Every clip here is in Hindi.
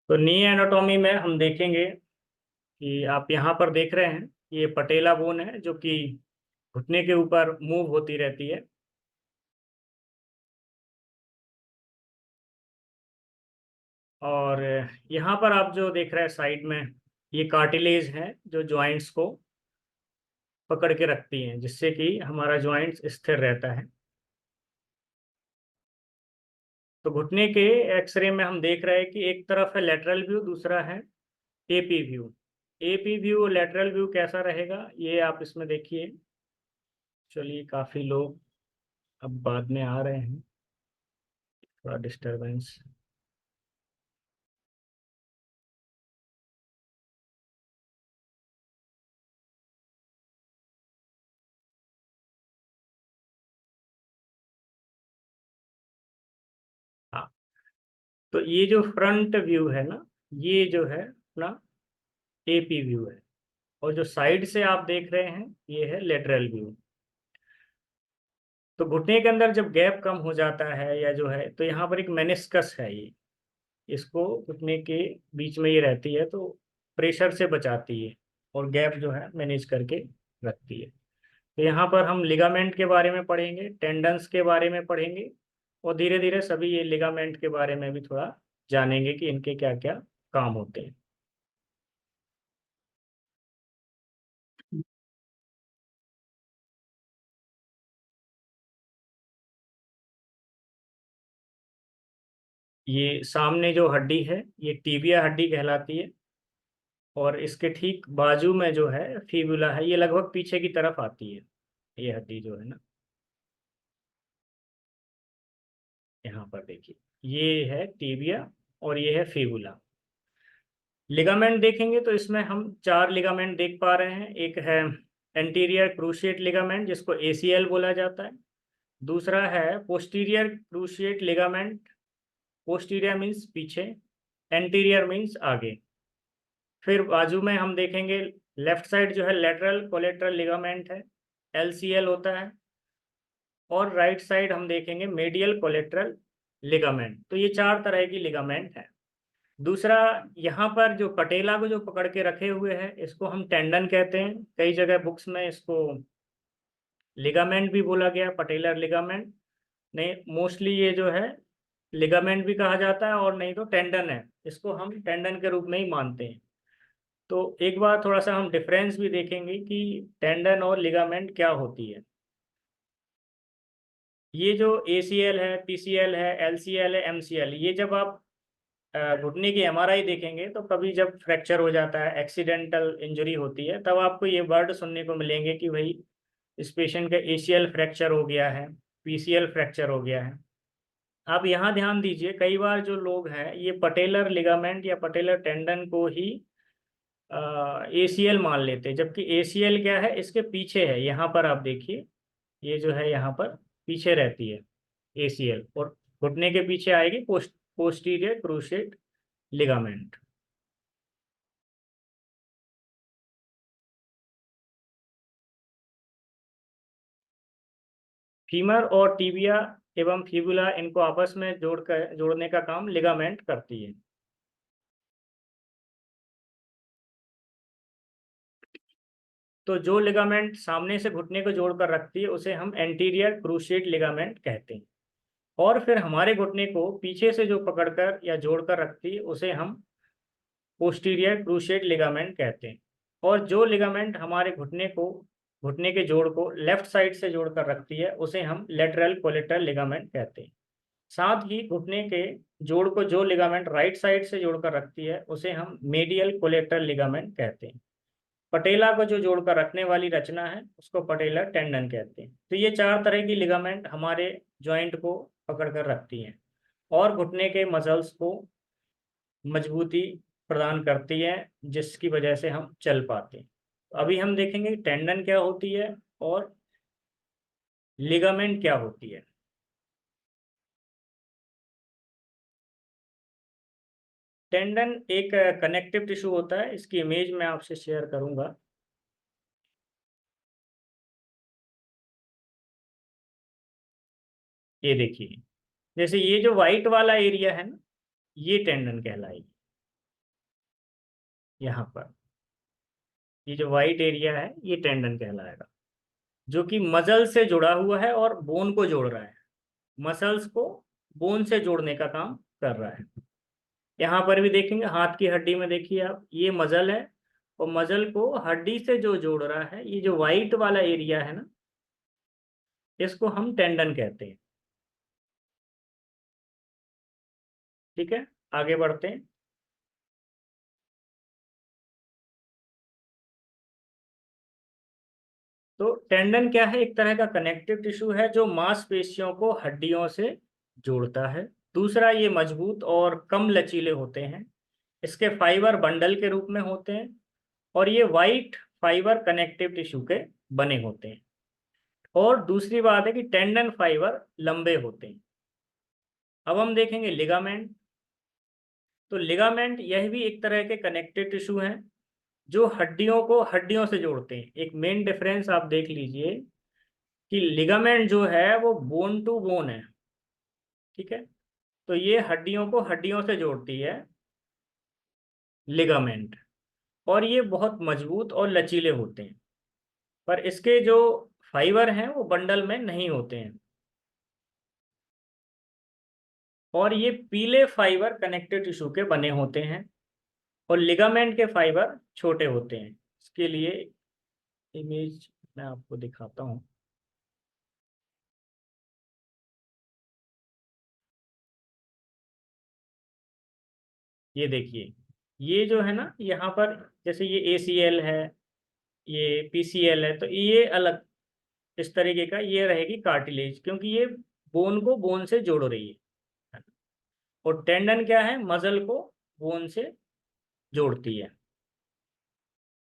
तो नी एनाटॉमी में हम देखेंगे कि आप यहाँ पर देख रहे हैं, ये पटेला बोन है जो कि घुटने के ऊपर मूव होती रहती है। और यहाँ पर आप जो देख रहे हैं साइड में, ये कार्टिलेज है जो जॉइंट्स को पकड़ के रखती हैं, जिससे कि हमारा जॉइंट्स स्थिर रहता है। तो घुटने के एक्सरे में हम देख रहे हैं कि एक तरफ है लेटरल व्यू, दूसरा है एपी व्यू। एपी व्यू और लेटरल व्यू कैसा रहेगा ये आप इसमें देखिए। चलिए, काफी लोग अब बाद में आ रहे हैं, थोड़ा डिस्टरबेंस। हाँ, तो ये जो फ्रंट व्यू है ना, ये जो है अपना एपी व्यू है। और जो साइड से आप देख रहे हैं ये है लेटरल व्यू। तो घुटने के अंदर जब गैप कम हो जाता है या जो है, तो यहाँ पर एक मेनिस्कस है, ये इसको घुटने के बीच में ये रहती है, तो प्रेशर से बचाती है और गैप जो है मैनेज करके रखती है। तो यहाँ पर हम लिगामेंट के बारे में पढ़ेंगे, टेंडन्स के बारे में पढ़ेंगे, और धीरे धीरे सभी ये लिगामेंट के बारे में भी थोड़ा जानेंगे कि इनके क्या क्या काम होते हैं। ये सामने जो हड्डी है ये टीबिया हड्डी कहलाती है। और इसके ठीक बाजू में जो है फीबुला है, ये लगभग पीछे की तरफ आती है, ये हड्डी जो है ना। यहाँ पर देखिए, ये है टीबिया और ये है फीबुला। लिगामेंट देखेंगे तो इसमें हम चार लिगामेंट देख पा रहे हैं। एक है एंटीरियर क्रूशिएट लिगामेंट, जिसको एसीएल बोला जाता है। दूसरा है posterior cruciate ligament. Posterior means पीछे, एंटीरियर मीन्स आगे। फिर बाजू में हम देखेंगे लेफ्ट साइड जो है लेटरल कोलेटरल लिगामेंट है, एलसीएल होता है। और राइट साइड हम देखेंगे मेडियल कोलेटरल लिगामेंट। तो ये चार तरह की लिगामेंट है। दूसरा, यहाँ पर जो पटेला को जो पकड़ के रखे हुए हैं इसको हम टेंडन कहते हैं। कई जगह बुक्स में इसको लिगामेंट भी बोला गया, पटेलर लिगामेंट। नहीं, मोस्टली ये जो है लिगामेंट भी कहा जाता है, और नहीं तो टेंडन है, इसको हम टेंडन के रूप में ही मानते हैं। तो एक बार थोड़ा सा हम डिफरेंस भी देखेंगे कि टेंडन और लिगामेंट क्या होती है। ये जो एसीएल है, पीसीएल है, एलसीएल है, एमसीएल, ये जब आप घुटने की एमआरआई देखेंगे तो कभी जब फ्रैक्चर हो जाता है, एक्सीडेंटल इंजरी होती है, तब आपको ये वर्ड सुनने को मिलेंगे कि भाई इस पेशेंट का एसीएल फ्रैक्चर हो गया है, पीसीएल फ्रैक्चर हो गया है। आप यहाँ ध्यान दीजिए, कई बार जो लोग हैं ये पटेलर लिगामेंट या पटेलर टेंडन को ही एसीएल मान लेते हैं, जबकि एसीएल क्या है, इसके पीछे है। यहाँ पर आप देखिए, ये जो है यहाँ पर पीछे रहती है एसीएल, और घुटने के पीछे आएगी पोस्टीरियर क्रूशिएट लिगामेंट। फीमर और टीबिया एवं फिबुला, इनको आपस में जोड़ने का काम लिगामेंट करती है। तो जो लिगामेंट सामने से घुटने को जोड़कर रखती है उसे हम एंटीरियर क्रूशिएट लिगामेंट कहते हैं। और फिर हमारे घुटने को पीछे से जो पकड़कर या जोड़कर रखती है उसे हम पोस्टीरियर क्रूशिएट लिगामेंट कहते हैं। और जो लिगामेंट हमारे घुटने के जोड़ को लेफ्ट साइड से जोड़कर रखती है उसे हम लेटरल कोलेटरल लिगामेंट कहते हैं। साथ ही घुटने के जोड़ को जो लिगामेंट राइट साइड से जोड़कर रखती है उसे हम मेडियल कोलेटरल लिगामेंट कहते हैं। पटेला को जो जोड़कर रखने वाली रचना है उसको पटेलर टेंडन कहते हैं। तो ये चार तरह की लिगामेंट हमारे जॉइंट को पकड़कर रखती हैं और घुटने के मसल्स को मजबूती प्रदान करती है, जिसकी वजह से हम चल पाते हैं। अभी हम देखेंगे टेंडन क्या होती है और लिगामेंट क्या होती है। टेंडन एक कनेक्टिव टिश्यू होता है, इसकी इमेज मैं आपसे शेयर करूंगा। ये देखिए, जैसे ये जो व्हाइट वाला एरिया है ना, ये टेंडन कहलाएगी। यहाँ पर ये जो वाइट एरिया है ये टेंडन कहलाएगा, जो कि मसल से जुड़ा हुआ है और बोन को जोड़ रहा है, मसल्स को बोन से जोड़ने का काम कर रहा है। यहाँ पर भी देखेंगे हाथ की हड्डी में, देखिए आप, ये मसल है और मसल को हड्डी से जो जोड़ रहा है, ये जो वाइट वाला एरिया है ना, इसको हम टेंडन कहते हैं। ठीक है, आगे बढ़ते हैं। तो टेंडन क्या है? एक तरह का कनेक्टिव टिश्यू है जो मांसपेशियों को हड्डियों से जोड़ता है। दूसरा, ये मजबूत और कम लचीले होते हैं। इसके फाइबर बंडल के रूप में होते हैं और ये वाइट फाइबर कनेक्टिव टिश्यू के बने होते हैं। और दूसरी बात है कि टेंडन फाइबर लंबे होते हैं। अब हम देखेंगे लिगामेंट। तो लिगामेंट यह भी एक तरह के कनेक्टिव टिश्यू हैं जो हड्डियों को हड्डियों से जोड़ते हैं। एक मेन डिफरेंस आप देख लीजिए कि लिगामेंट जो है वो बोन टू बोन है। ठीक है, तो ये हड्डियों को हड्डियों से जोड़ती है लिगामेंट, और ये बहुत मजबूत और लचीले होते हैं, पर इसके जो फाइबर हैं वो बंडल में नहीं होते हैं। और ये पीले फाइबर कनेक्टिव टिश्यू के बने होते हैं और लिगामेंट के फाइबर छोटे होते हैं। इसके लिए इमेज मैं आपको दिखाता हूँ। ये देखिए, ये जो है ना यहाँ पर, जैसे ये ACL है, ये PCL है, तो ये अलग इस तरीके का ये रहेगी कार्टिलेज, क्योंकि ये बोन को बोन से जोड़ रही है। और टेंडन क्या है? मसल को बोन से जोड़ती है।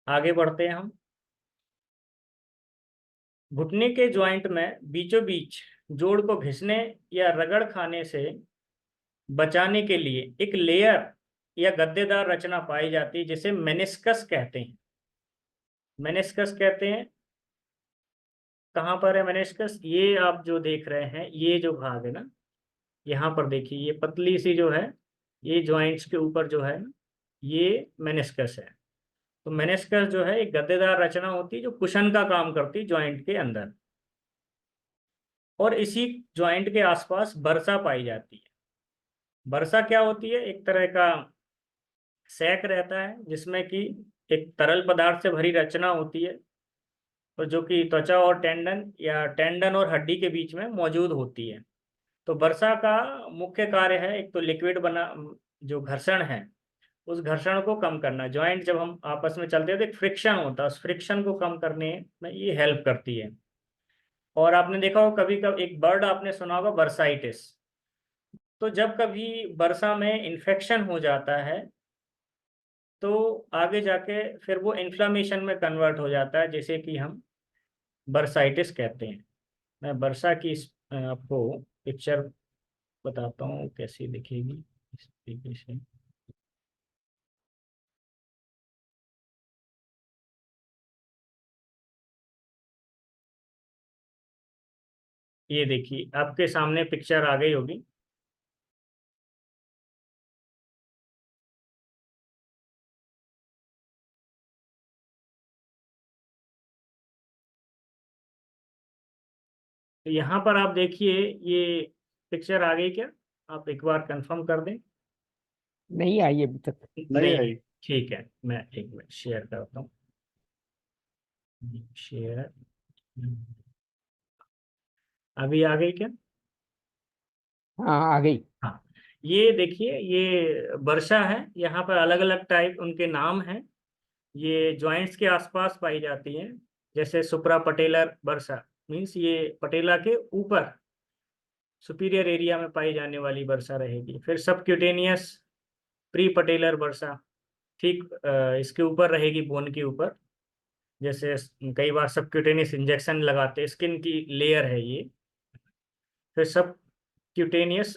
आगे बढ़ते हैं हम। घुटने के जॉइंट में बीचों बीच जोड़ को घिसने या रगड़ खाने से बचाने के लिए एक लेयर या गद्देदार रचना पाई जाती है जिसे मेनिस्कस कहते हैं। मेनिस्कस कहते हैं। कहाँ पर है मेनिस्कस? ये आप जो देख रहे हैं, ये जो भाग है ना, यहाँ पर देखिए, ये पतली सी जो है, ये जॉइंट्स के ऊपर जो है ना, ये मेनिस्कस है। तो मेनिस्कस जो है एक गद्देदार रचना होती है जो कुशन का काम करती है जॉइंट के अंदर, और इसी जॉइंट के आसपास बर्सा पाई जाती है। बर्सा क्या होती है? एक तरह का सैक रहता है जिसमें कि एक तरल पदार्थ से भरी रचना होती है, और जो कि त्वचा और टेंडन या टेंडन और हड्डी के बीच में मौजूद होती है। तो बर्सा का मुख्य कार्य है एक तो लिक्विड बना, जो घर्षण है उस घर्षण को कम करना। जॉइंट जब हम आपस में चलते हैं तो एक फ्रिक्शन होता है, उस फ्रिक्शन को कम करने में ये हेल्प करती है। और आपने देखा हो कभी कभी एक वर्ड आपने सुना होगा, बर्साइटिस। तो जब कभी बर्सा में इन्फेक्शन हो जाता है तो आगे जाके फिर वो इन्फ्लामेशन में कन्वर्ट हो जाता है, जैसे कि हम बर्साइटिस कहते हैं। मैं बर्सा की आपको पिक्चर बताता हूँ कैसी दिखेगी इस तरीके से। ये देखिए, आपके सामने पिक्चर आ गई होगी। तो यहाँ पर आप देखिए, ये पिक्चर आ गई क्या? आप एक बार कंफर्म कर दें। नहीं आई अभी तक। नहीं आई? ठीक है, मैं एक मिनट शेयर करता हूँ। शेयर, अभी आ गई क्या? हाँ आ गई। हाँ, ये देखिए, ये वर्षा है। यहाँ पर अलग अलग टाइप उनके नाम हैं। ये जॉइंट्स के आसपास पाई जाती हैं, जैसे सुप्रा पटेलर वर्षा, मीन्स ये पटेला के ऊपर सुपीरियर एरिया में पाई जाने वाली वर्षा रहेगी। फिर सबक्यूटेनियस प्री पटेलर वर्षा, ठीक इसके ऊपर रहेगी, बोन के ऊपर। जैसे कई बार सबक्यूटेनियस इंजेक्शन लगाते, स्किन की लेयर है ये। फिर सबक्यूटेनियस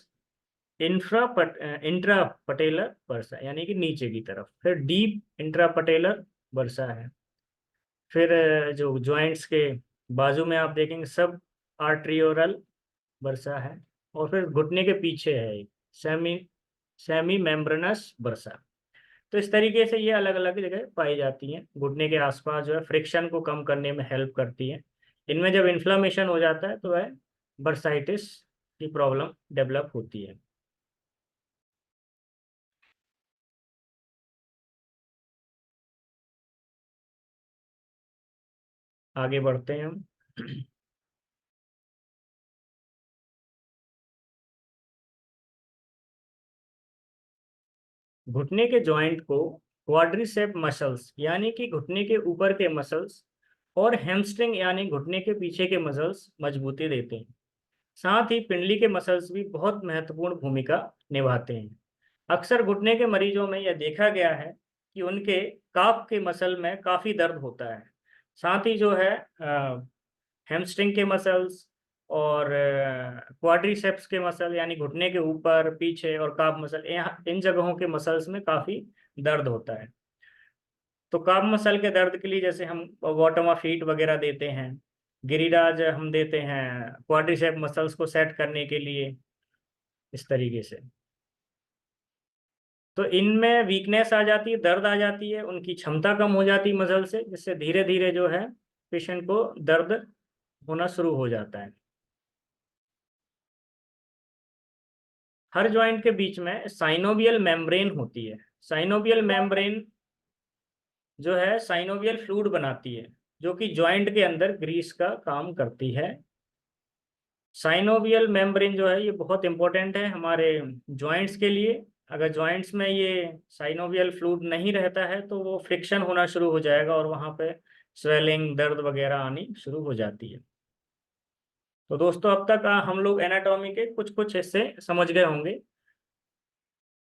इंट्रा पटेलर वर्सा, यानी कि नीचे की तरफ। फिर डीप इंट्रा पटेलर वर्सा है। फिर जो जॉइंट्स के बाजू में आप देखेंगे सब आर्ट्रियोरल वर्सा है। और फिर घुटने के पीछे है एक सेमी सेमी मेम्ब्रेनस वर्सा। तो इस तरीके से ये अलग अलग जगह पाई जाती हैं, घुटने के आसपास जो है फ्रिक्शन को कम करने में हेल्प करती है। इनमें जब इन्फ्लामेशन हो जाता है तो वह बर्साइटिस की प्रॉब्लम डेवलप होती है। आगे बढ़ते हैं हम। घुटने के जॉइंट को क्वाड्रिसेप मसल्स यानी कि घुटने के ऊपर के मसल्स और हैमस्ट्रिंग यानी घुटने के पीछे के मसल्स मजबूती देते हैं। साथ ही पिंडली के मसल्स भी बहुत महत्वपूर्ण भूमिका निभाते हैं। अक्सर घुटने के मरीजों में यह देखा गया है कि उनके काफ के मसल में काफ़ी दर्द होता है। साथ ही जो है हैमस्ट्रिंग के मसल्स और क्वाड्रिसेप्स के मसल यानी घुटने के ऊपर पीछे और काफ मसल, यहाँ इन जगहों के मसल्स में काफ़ी दर्द होता है। तो काफ मसल के दर्द के लिए जैसे हम बॉटम ऑफ फीट वगैरह देते हैं, गिरिराज हम देते हैं क्वाड्रिसेप मसल्स को सेट करने के लिए, इस तरीके से। तो इनमें वीकनेस आ जाती है, दर्द आ जाती है, उनकी क्षमता कम हो जाती है मसल से, जिससे धीरे धीरे जो है पेशेंट को दर्द होना शुरू हो जाता है। हर जॉइंट के बीच में साइनोवियल मेम्ब्रेन होती है। साइनोवियल मेम्ब्रेन जो है साइनोवियल फ्लूइड बनाती है, जो कि जॉइंट के अंदर ग्रीस का काम करती है। साइनोवियल मेम्ब्रेन जो है ये बहुत इंपॉर्टेंट है हमारे जॉइंट्स के लिए। अगर जॉइंट्स में ये साइनोवियल फ्लूइड नहीं रहता है तो वो फ्रिक्शन होना शुरू हो जाएगा और वहाँ पे स्वेलिंग, दर्द वगैरह आनी शुरू हो जाती है। तो दोस्तों अब तक हम लोग एनाटॉमी के कुछ कुछ हिस्से समझ गए होंगे।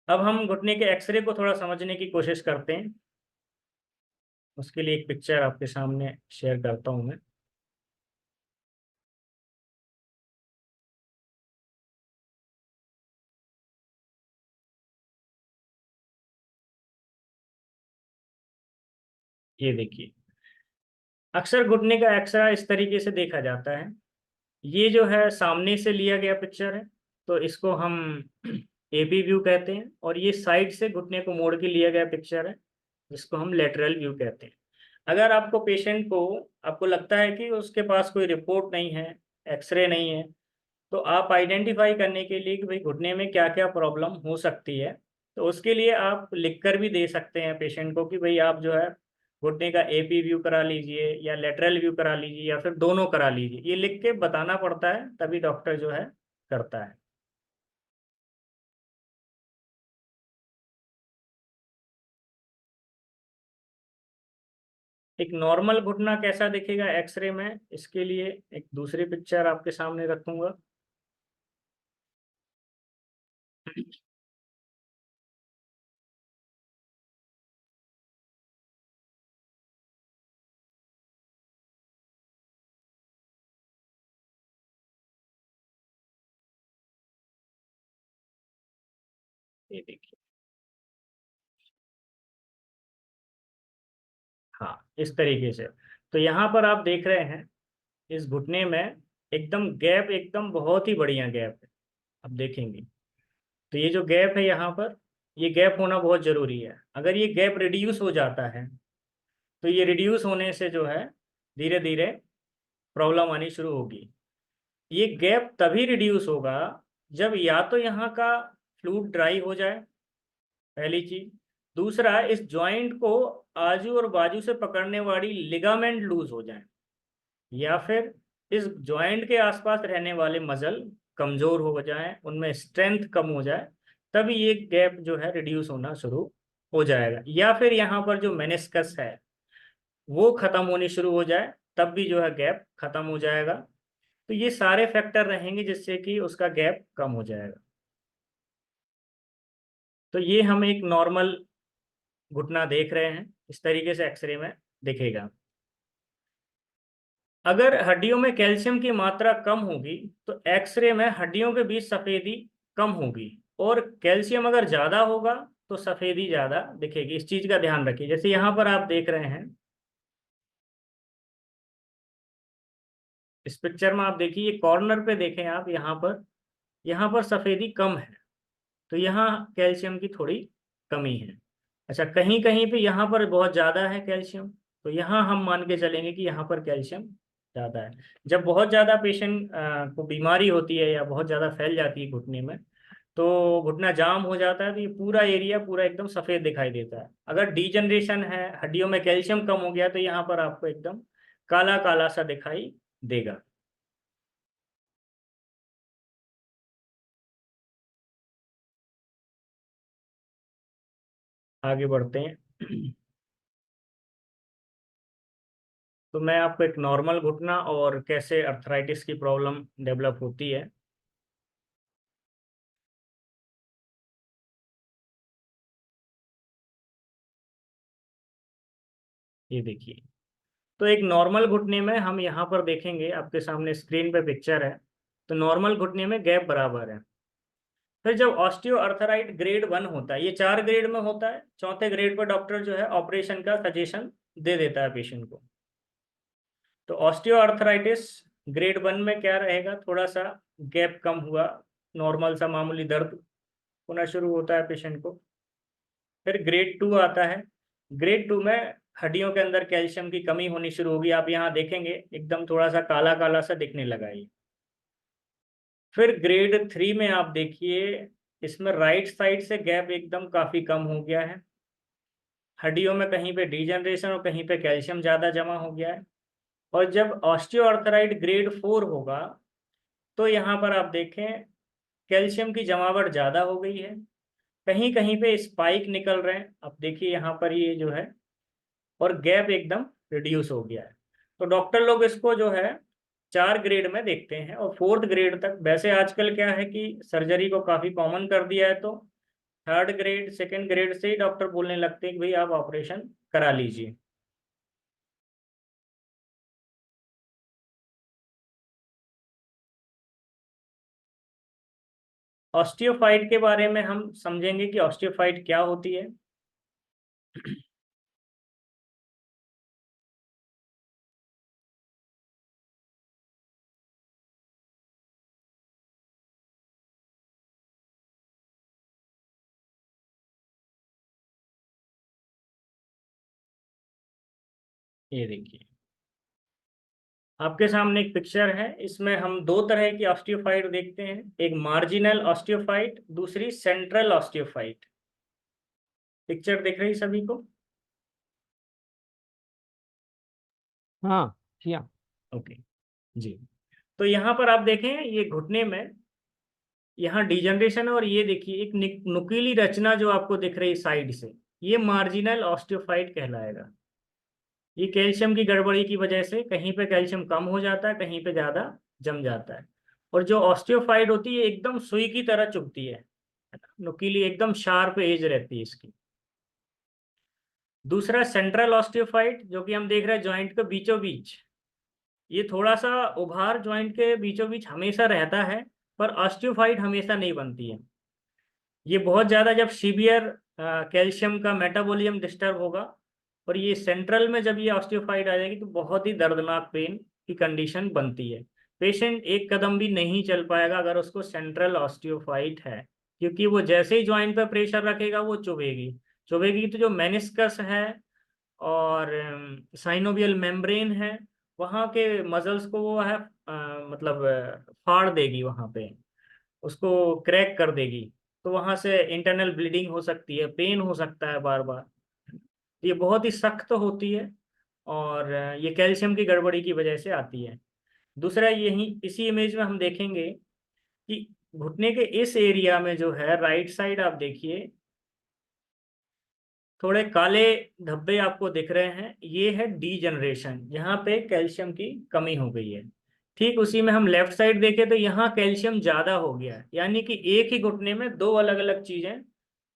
अब हम घुटने के एक्सरे को थोड़ा समझने की कोशिश करते हैं। उसके लिए एक पिक्चर आपके सामने शेयर करता हूँ मैं। ये देखिए, अक्सर घुटने का एक्सरा इस तरीके से देखा जाता है। ये जो है सामने से लिया गया पिक्चर है, तो इसको हम एपी व्यू कहते हैं। और ये साइड से घुटने को मोड़ के लिया गया पिक्चर है, जिसको हम लेटरल व्यू कहते हैं। अगर आपको पेशेंट को आपको लगता है कि उसके पास कोई रिपोर्ट नहीं है, एक्सरे नहीं है, तो आप आइडेंटिफाई करने के लिए कि भाई घुटने में क्या क्या प्रॉब्लम हो सकती है, तो उसके लिए आप लिख कर भी दे सकते हैं पेशेंट को कि भाई आप जो है घुटने का एपी व्यू करा लीजिए या लेटरल व्यू करा लीजिए या फिर दोनों करा लीजिए। ये लिख के बताना पड़ता है, तभी डॉक्टर जो है करता है। एक नॉर्मल घुटना कैसा दिखेगा एक्सरे में, इसके लिए एक दूसरी पिक्चर आपके सामने रखूंगा। ये देखिए, हाँ इस तरीके से। तो यहाँ पर आप देख रहे हैं इस घुटने में एकदम गैप, एकदम बहुत ही बढ़िया गैप है। अब देखेंगे तो ये जो गैप है यहाँ पर, ये गैप होना बहुत जरूरी है। अगर ये गैप रिड्यूस हो जाता है तो ये रिड्यूस होने से जो है धीरे धीरे प्रॉब्लम आनी शुरू होगी। ये गैप तभी रिड्यूस होगा जब या तो यहाँ का फ्लूइड ड्राई हो जाए, पहली चीज। दूसरा, इस जॉइंट को आजू और बाजू से पकड़ने वाली लिगामेंट लूज हो जाए, या फिर इस जॉइंट के आसपास रहने वाले मसल कमजोर हो जाएं, उनमें स्ट्रेंथ कम हो जाए, तभी ये गैप जो है रिड्यूस होना शुरू हो जाएगा। या फिर यहाँ पर जो मेनिस्कस है वो खत्म होनी शुरू हो जाए, तब भी जो है गैप खत्म हो जाएगा। तो ये सारे फैक्टर रहेंगे जिससे कि उसका गैप कम हो जाएगा। तो ये हम एक नॉर्मल घुटना देख रहे हैं, इस तरीके से एक्सरे में दिखेगा। अगर हड्डियों में कैल्शियम की मात्रा कम होगी तो एक्सरे में हड्डियों के बीच सफेदी कम होगी, और कैल्शियम अगर ज्यादा होगा तो सफेदी ज्यादा दिखेगी। इस चीज का ध्यान रखिए। जैसे यहाँ पर आप देख रहे हैं, इस पिक्चर में आप देखिए, ये कॉर्नर पे देखें आप, यहाँ पर सफेदी कम है, तो यहाँ कैल्शियम की थोड़ी कमी है। अच्छा, कहीं कहीं पे यहाँ पर बहुत ज़्यादा है कैल्शियम, तो यहाँ हम मान के चलेंगे कि यहाँ पर कैल्शियम ज़्यादा है। जब बहुत ज़्यादा पेशेंट को बीमारी होती है या बहुत ज़्यादा फैल जाती है घुटने में, तो घुटना जाम हो जाता है, तो ये पूरा एरिया पूरा एकदम सफ़ेद दिखाई देता है। अगर डीजनरेशन है, हड्डियों में कैल्शियम कम हो गया, तो यहाँ पर आपको एकदम काला काला सा दिखाई देगा। आगे बढ़ते हैं। तो मैं आपको एक नॉर्मल घुटना और कैसे अर्थराइटिस की प्रॉब्लम डेवलप होती है। ये देखिए, तो एक नॉर्मल घुटने में हम यहाँ पर देखेंगे, आपके सामने स्क्रीन पे पिक्चर है। तो नॉर्मल घुटने में गैप बराबर है। फिर जब ऑस्टियोआर्थराइट ग्रेड 1 होता है, ये 4 ग्रेड में होता है, चौथे ग्रेड पर डॉक्टर जो है ऑपरेशन का सजेशन दे देता है पेशेंट को। तो ऑस्टियोआर्थराइटिस ग्रेड 1 में क्या रहेगा, थोड़ा सा गैप कम हुआ, नॉर्मल सा मामूली दर्द होना शुरू होता है पेशेंट को। फिर ग्रेड 2 आता है। ग्रेड 2 में हड्डियों के अंदर कैल्शियम की कमी होनी शुरू होगी, आप यहाँ देखेंगे एकदम थोड़ा सा काला काला सा दिखने लगा ये। फिर ग्रेड 3 में आप देखिए, इसमें राइट साइड से गैप एकदम काफ़ी कम हो गया है, हड्डियों में कहीं पे डीजनरेशन और कहीं पे कैल्शियम ज़्यादा जमा हो गया है। और जब ऑस्टियोआर्थराइट ग्रेड 4 होगा, तो यहाँ पर आप देखें कैल्शियम की जमावट ज़्यादा हो गई है, कहीं कहीं पे स्पाइक निकल रहे हैं, आप देखिए यहाँ पर ये जो है, और गैप एकदम रिड्यूस हो गया है। तो डॉक्टर लोग इसको जो है 4 ग्रेड में देखते हैं, और 4th ग्रेड तक। वैसे आजकल क्या है कि सर्जरी को काफ़ी कॉमन कर दिया है, तो 3rd ग्रेड 2nd ग्रेड से ही डॉक्टर बोलने लगते हैं कि भाई आप ऑपरेशन करा लीजिए। ऑस्टियोफाइट के बारे में हम समझेंगे कि ऑस्टियोफाइट क्या होती है। ये देखिए, आपके सामने एक पिक्चर है, इसमें हम दो तरह की ऑस्टियोफाइट देखते हैं, एक मार्जिनल ऑस्टियोफाइट, दूसरी सेंट्रल ऑस्टियोफाइट। पिक्चर दिख रही सभी को? हाँ जी हाँ। ओके जी। तो यहाँ पर आप देखें, ये घुटने में यहाँ डिजनरेशन है, और ये देखिए एक नुकीली रचना जो आपको दिख रही साइड से, ये मार्जिनल ऑस्टियोफाइट कहलाएगा। ये कैल्शियम की गड़बड़ी की वजह से कहीं पे कैल्शियम कम हो जाता है, कहीं पे ज़्यादा जम जाता है। और जो ऑस्टियोफाइट होती है एकदम सुई की तरह चुभती है, नुकीली एकदम शार्प एज रहती है इसकी। दूसरा सेंट्रल ऑस्टियोफाइट, जो कि हम देख रहे हैं जॉइंट के बीचों बीच, ये थोड़ा सा उभार जॉइंट के बीचों बीच हमेशा रहता है, पर ऑस्टियोफाइट हमेशा नहीं बनती है। ये बहुत ज़्यादा जब सीवियर कैल्शियम का मेटाबॉलिज्म डिस्टर्ब होगा, और ये सेंट्रल में जब ये ऑस्टियोफाइट आ जाएगी, तो बहुत ही दर्दनाक पेन की कंडीशन बनती है। पेशेंट एक कदम भी नहीं चल पाएगा अगर उसको सेंट्रल ऑस्टियोफाइट है, क्योंकि वो जैसे ही जॉइंट पर प्रेशर रखेगा वो चुभेगी। चुभेगी तो जो मेनिस्कस है और साइनोवियल मेम्ब्रेन है, वहाँ के मसल्स को वो है मतलब फाड़ देगी, वहाँ पे उसको क्रैक कर देगी। तो वहां से इंटरनल ब्लीडिंग हो सकती है, पेन हो सकता है बार बार। ये बहुत ही सख्त होती है, और ये कैल्शियम की गड़बड़ी की वजह से आती है। दूसरा, यही इसी इमेज में हम देखेंगे कि घुटने के इस एरिया में जो है राइट साइड, आप देखिए थोड़े काले धब्बे आपको दिख रहे हैं, ये है डीजनरेशन, यहाँ पे कैल्शियम की कमी हो गई है। ठीक उसी में हम लेफ्ट साइड देखें तो यहाँ कैल्शियम ज़्यादा हो गया है, यानी कि एक ही घुटने में दो अलग अलग चीज़ें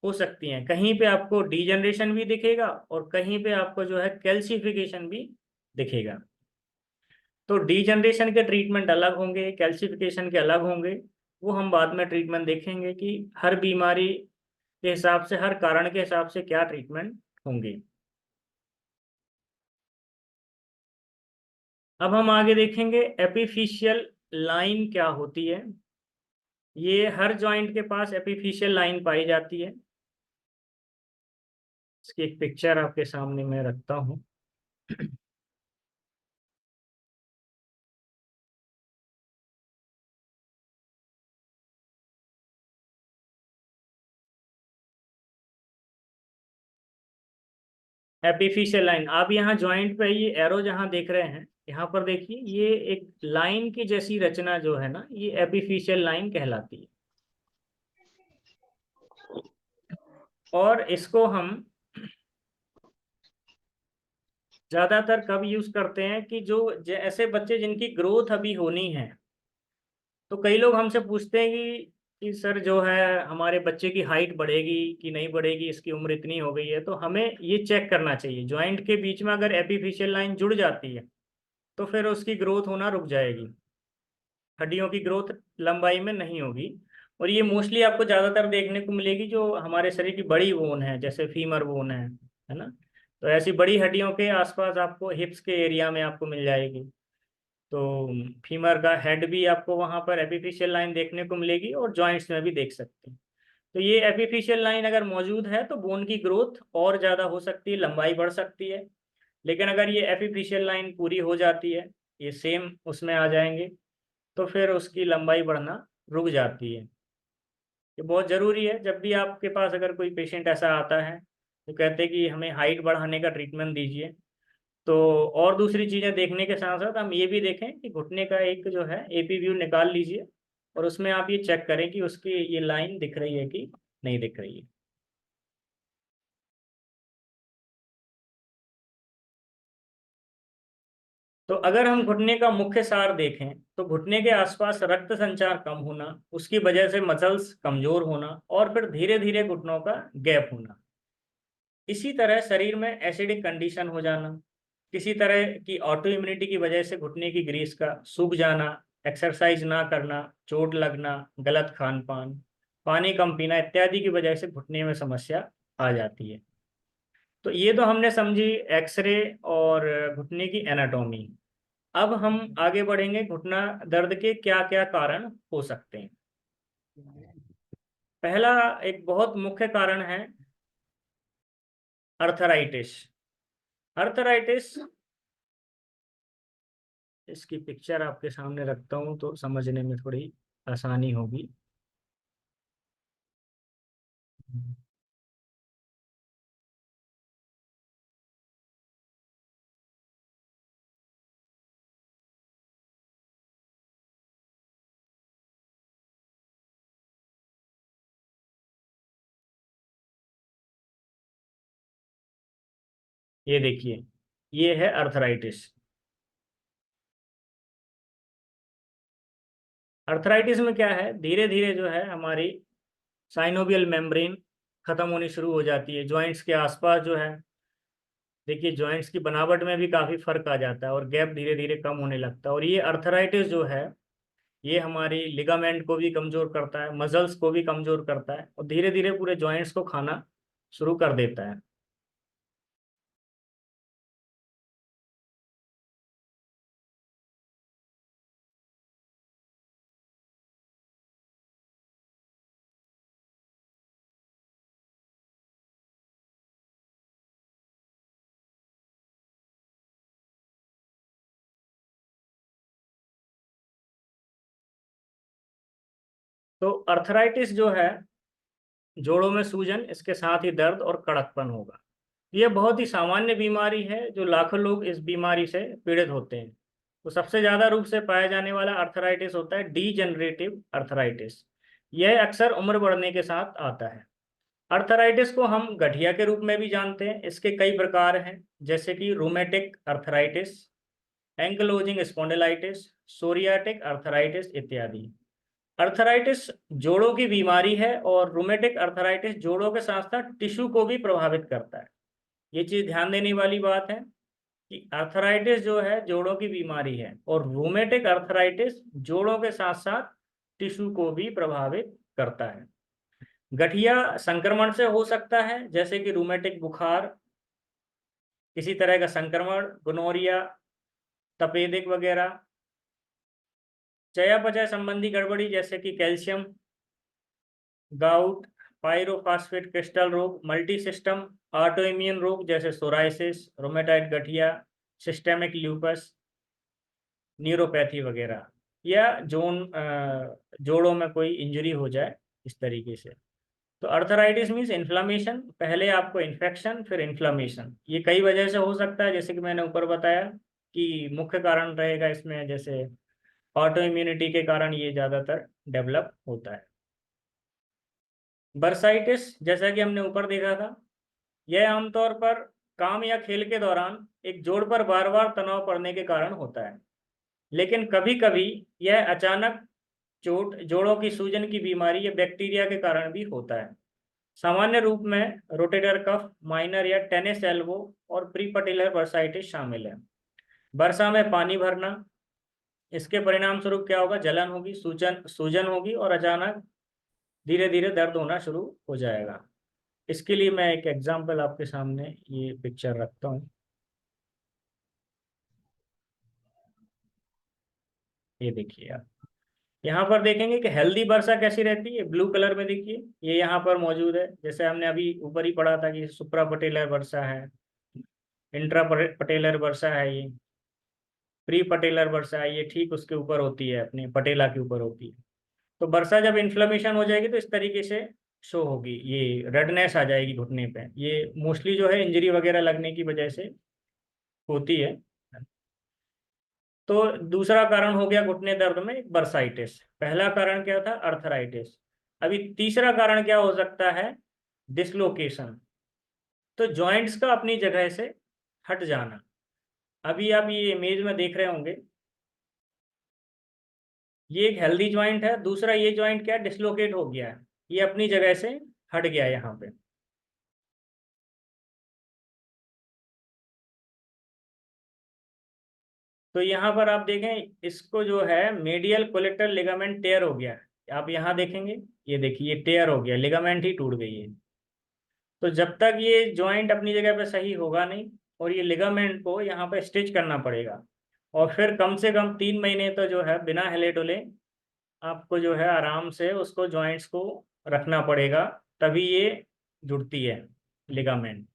हो सकती हैं। कहीं पे आपको डीजनरेशन भी दिखेगा, और कहीं पे आपको जो है कैल्सिफिकेशन भी दिखेगा। तो डीजनरेशन के ट्रीटमेंट अलग होंगे, कैल्सिफिकेशन के अलग होंगे, वो हम बाद में ट्रीटमेंट देखेंगे कि हर बीमारी के हिसाब से, हर कारण के हिसाब से क्या ट्रीटमेंट होंगे। अब हम आगे देखेंगे एपिफिशियल लाइन क्या होती है। ये हर जॉइंट के पास एपिफिशियल लाइन पाई जाती है। इसकी एक पिक्चर आपके सामने मैं रखता हूँ। एपिफिशियल लाइन, आप यहाँ जॉइंट पे ये एरो जहाँ देख रहे हैं, यहाँ पर देखिए, ये एक लाइन की जैसी रचना जो है ना, ये एपिफिशियल लाइन कहलाती है। और इसको हम ज्यादातर कब यूज करते हैं कि जो ऐसे बच्चे जिनकी ग्रोथ अभी होनी है, तो कई लोग हमसे पूछते हैं कि सर जो है हमारे बच्चे की हाइट बढ़ेगी कि नहीं बढ़ेगी, इसकी उम्र इतनी हो गई है। तो हमें ये चेक करना चाहिए, जॉइंट के बीच में अगर एपिफिशियल लाइन जुड़ जाती है तो फिर उसकी ग्रोथ होना रुक जाएगी, हड्डियों की ग्रोथ लंबाई में नहीं होगी। और ये मोस्टली आपको ज़्यादातर देखने को मिलेगी जो हमारे शरीर की बड़ी बोन है, जैसे फीमर बोन है ना। तो ऐसी बड़ी हड्डियों के आसपास आपको हिप्स के एरिया में आपको मिल जाएगी। तो फीमर का हेड भी आपको वहाँ पर एपिफिशियल लाइन देखने को मिलेगी, और जॉइंट्स में भी देख सकते हैं। तो ये एपिफिशियल लाइन अगर मौजूद है तो बोन की ग्रोथ और ज़्यादा हो सकती है, लंबाई बढ़ सकती है। लेकिन अगर ये एपिफिशियल लाइन पूरी हो जाती है, ये सेम उसमें आ जाएंगे, तो फिर उसकी लंबाई बढ़ना रुक जाती है। ये बहुत ज़रूरी है, जब भी आपके पास अगर कोई पेशेंट ऐसा आता है तो कहते हैं कि हमें हाइट बढ़ाने का ट्रीटमेंट दीजिए, तो और दूसरी चीज़ें देखने के साथ साथ हम ये भी देखें कि घुटने का एक जो है एपी व्यू निकाल लीजिए, और उसमें आप ये चेक करें कि उसकी ये लाइन दिख रही है कि नहीं दिख रही है। तो अगर हम घुटने का मुख्य सार देखें तो घुटने के आसपास रक्त संचार कम होना, उसकी वजह से मसल्स कमजोर होना, और फिर धीरे धीरे घुटनों का गैप होना। इसी तरह शरीर में एसिडिक कंडीशन हो जाना, किसी तरह की ऑटो इम्यूनिटी की वजह से घुटने की ग्रीस का सूख जाना, एक्सरसाइज ना करना, चोट लगना, गलत खान पान, पानी कम पीना इत्यादि की वजह से घुटने में समस्या आ जाती है। तो ये तो हमने समझी एक्सरे और घुटने की एनाटॉमी। अब हम आगे बढ़ेंगे, घुटना दर्द के क्या क्या कारण हो सकते हैं। पहला एक बहुत मुख्य कारण है अर्थराइटिस। अर्थराइटिस, इसकी पिक्चर आपके सामने रखता हूँ तो समझने में थोड़ी आसानी होगी। ये देखिए, ये है अर्थराइटिस। अर्थराइटिस में क्या है, धीरे धीरे जो है हमारी साइनोवियल मेम्ब्रेन खत्म होनी शुरू हो जाती है। जॉइंट्स के आसपास जो है, देखिए जॉइंट्स की बनावट में भी काफ़ी फर्क आ जाता है, और गैप धीरे धीरे कम होने लगता है। और ये अर्थराइटिस जो है, ये हमारी लिगामेंट को भी कमज़ोर करता है, मसल्स को भी कमज़ोर करता है, और धीरे धीरे पूरे जॉइंट्स को खाना शुरू कर देता है। तो अर्थराइटिस जो है, जोड़ों में सूजन, इसके साथ ही दर्द और कड़कपन होगा। यह बहुत ही सामान्य बीमारी है, जो लाखों लोग इस बीमारी से पीड़ित होते हैं। तो सबसे ज्यादा रूप से पाया जाने वाला अर्थराइटिस होता है डीजेनरेटिव अर्थराइटिस। यह अक्सर उम्र बढ़ने के साथ आता है। अर्थराइटिस को हम गठिया के रूप में भी जानते हैं। इसके कई प्रकार हैं, जैसे कि rheumatic arthritis, ankylosing spondylitis, psoriatic arthritis इत्यादि। अर्थराइटिस जोड़ों की बीमारी है, और रूमेटिक अर्थराइटिस जोड़ों के साथ साथ टिश्यू को भी प्रभावित करता है। ये चीज ध्यान देने वाली बात है कि अर्थराइटिस जो है जोड़ों की बीमारी है, और रूमेटिक अर्थराइटिस जोड़ों के साथ साथ टिश्यू को भी प्रभावित करता है। गठिया संक्रमण से हो सकता है, जैसे कि रूमेटिक बुखार, किसी तरह का संक्रमण, गोनोरिया, तपेदिक वगैरह। चयापचय संबंधी गड़बड़ी, जैसे कि कैल्शियम, गाउट, पायरोफास्फेट क्रिस्टल रोग, मल्टी सिस्टम ऑटो इम्यून रोग जैसे सोराइसिस, रोमेटाइड गठिया, सिस्टेमिक ल्यूपस, न्यूरोपैथी वगैरह, या जोड़ों में कोई इंजरी हो जाए इस तरीके से। तो अर्थराइटिस मीन्स इन्फ्लामेशन, पहले आपको इन्फेक्शन फिर इन्फ्लामेशन। ये कई वजह से हो सकता है, जैसे कि मैंने ऊपर बताया कि मुख्य कारण रहेगा इसमें जैसे ऑटो इम्यूनिटी के कारण ये ज़्यादातर डेवलप होता है। बर्साइटिस, जैसा कि हमने ऊपर देखा था, यह आमतौर पर काम या खेल के दौरान एक जोड़ पर बार बार तनाव पड़ने के कारण होता है, लेकिन कभी कभी यह अचानक चोट, जोड़ों की सूजन की बीमारी या बैक्टीरिया के कारण भी होता है। सामान्य रूप में रोटेटर कफ, माइनर या टेनिस एल्बो और प्रीपटिलर बर्साइटिस शामिल है। वर्षा में पानी भरना, इसके परिणाम स्वरूप क्या होगा, जलन होगी, सूजन सूजन होगी और अचानक धीरे धीरे दर्द होना शुरू हो जाएगा। इसके लिए मैं एक एग्जांपल आपके सामने ये पिक्चर रखता हूँ। ये देखिए आप, यहाँ पर देखेंगे कि हेल्दी वर्षा कैसी रहती है, ब्लू कलर में देखिए, ये यहाँ पर मौजूद है। जैसे हमने अभी ऊपर ही पढ़ा था कि सुप्रा पटेलर वर्षा है, इंट्रा पटेलर वर्षा है, ये प्री पटेलर वर्षा है, ये ठीक उसके ऊपर होती है, अपने पटेला के ऊपर होती है। तो वर्षा जब इन्फ्लेमेशन हो जाएगी तो इस तरीके से शो होगी, ये रेडनेस आ जाएगी घुटने पे। ये मोस्टली जो है इंजरी वगैरह लगने की वजह से होती है। तो दूसरा कारण हो गया घुटने दर्द में बर्साइटिस। पहला कारण क्या था, अर्थराइटिस। अभी तीसरा कारण क्या हो सकता है, डिसलोकेशन। तो जॉइंट्स का अपनी जगह से हट जाना। अभी आप ये इमेज में देख रहे होंगे, ये एक हेल्दी जॉइंट है, दूसरा ये जॉइंट क्या डिसलोकेट हो गया है, ये अपनी जगह से हट गया है यहाँ पे। तो यहाँ पर आप देखें, इसको जो है मेडियल कोलेक्टर लिगामेंट टेयर हो गया है। आप यहाँ देखेंगे, ये देखिए ये टेयर हो गया, लिगामेंट ही टूट गई है। तो जब तक ये जॉइंट अपनी जगह पे सही होगा नहीं, और ये लिगामेंट को यहाँ पे स्टिच करना पड़ेगा, और फिर कम से कम 3 महीने तो जो है बिना हिले डुले आपको जो है आराम से उसको जॉइंट्स को रखना पड़ेगा, तभी ये जुड़ती है लिगामेंट।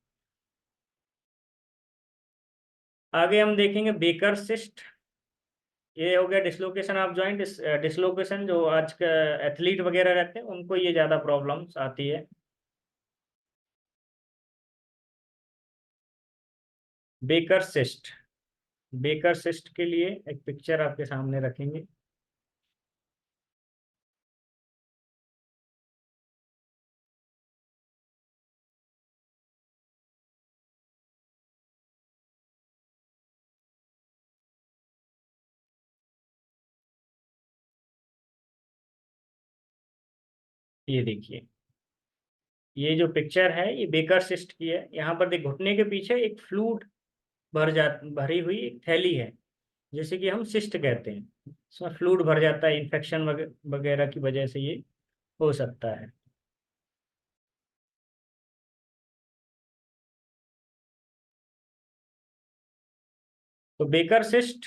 आगे हम देखेंगे बेकर सिस्ट। ये हो गया डिसलोकेशन ऑफ जॉइंट। डिसलोकेशन जो आज का एथलीट वगैरह रहते हैं उनको ये ज़्यादा प्रॉब्लम्स आती है। बेकर सिस्ट, बेकर सिस्ट के लिए एक पिक्चर आपके सामने रखेंगे। ये देखिए, ये जो पिक्चर है ये बेकर सिस्ट की है। यहाँ पर देख, घुटने के पीछे एक फ्लूइड भरी हुई एक थैली है, जैसे कि हम सिस्ट कहते हैं। इसमें फ्लूइड भर जाता है, इन्फेक्शन वगैरह की वजह से ये हो सकता है। तो बेकर सिस्ट,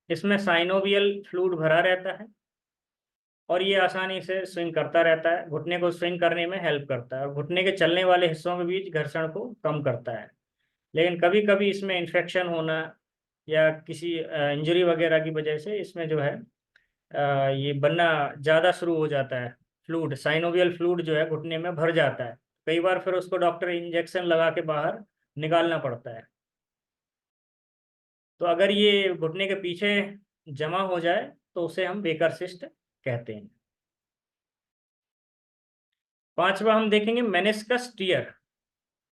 इसमें साइनोवियल फ्लूइड भरा रहता है, और ये आसानी से स्विंग करता रहता है, घुटने को स्विंग करने में हेल्प करता है, और घुटने के चलने वाले हिस्सों के बीच घर्षण को कम करता है। लेकिन कभी कभी इसमें इन्फेक्शन होना या किसी इंजरी वगैरह की वजह से इसमें जो है ये बनना ज़्यादा शुरू हो जाता है। फ्लूइड, साइनोवियल फ्लूइड जो है घुटने में भर जाता है। कई बार फिर उसको डॉक्टर इंजेक्शन लगा के बाहर निकालना पड़ता है। तो अगर ये घुटने के पीछे जमा हो जाए तो उसे हम बेकर सिस्ट कहते हैं। पांचवा हम देखेंगे मेनिस्कस टियर।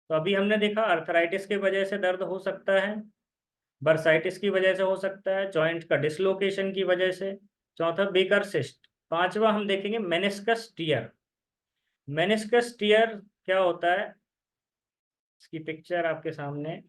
तो अभी हमने देखा अर्थराइटिस की वजह से दर्द हो सकता है, बर्साइटिस की वजह से हो सकता है, जॉइंट का डिसलोकेशन की वजह से, चौथा बेकर सिस्ट, पांचवा हम देखेंगे मेनिस्कस टियर। मेनिस्कस टियर क्या होता है, इसकी पिक्चर आपके सामने।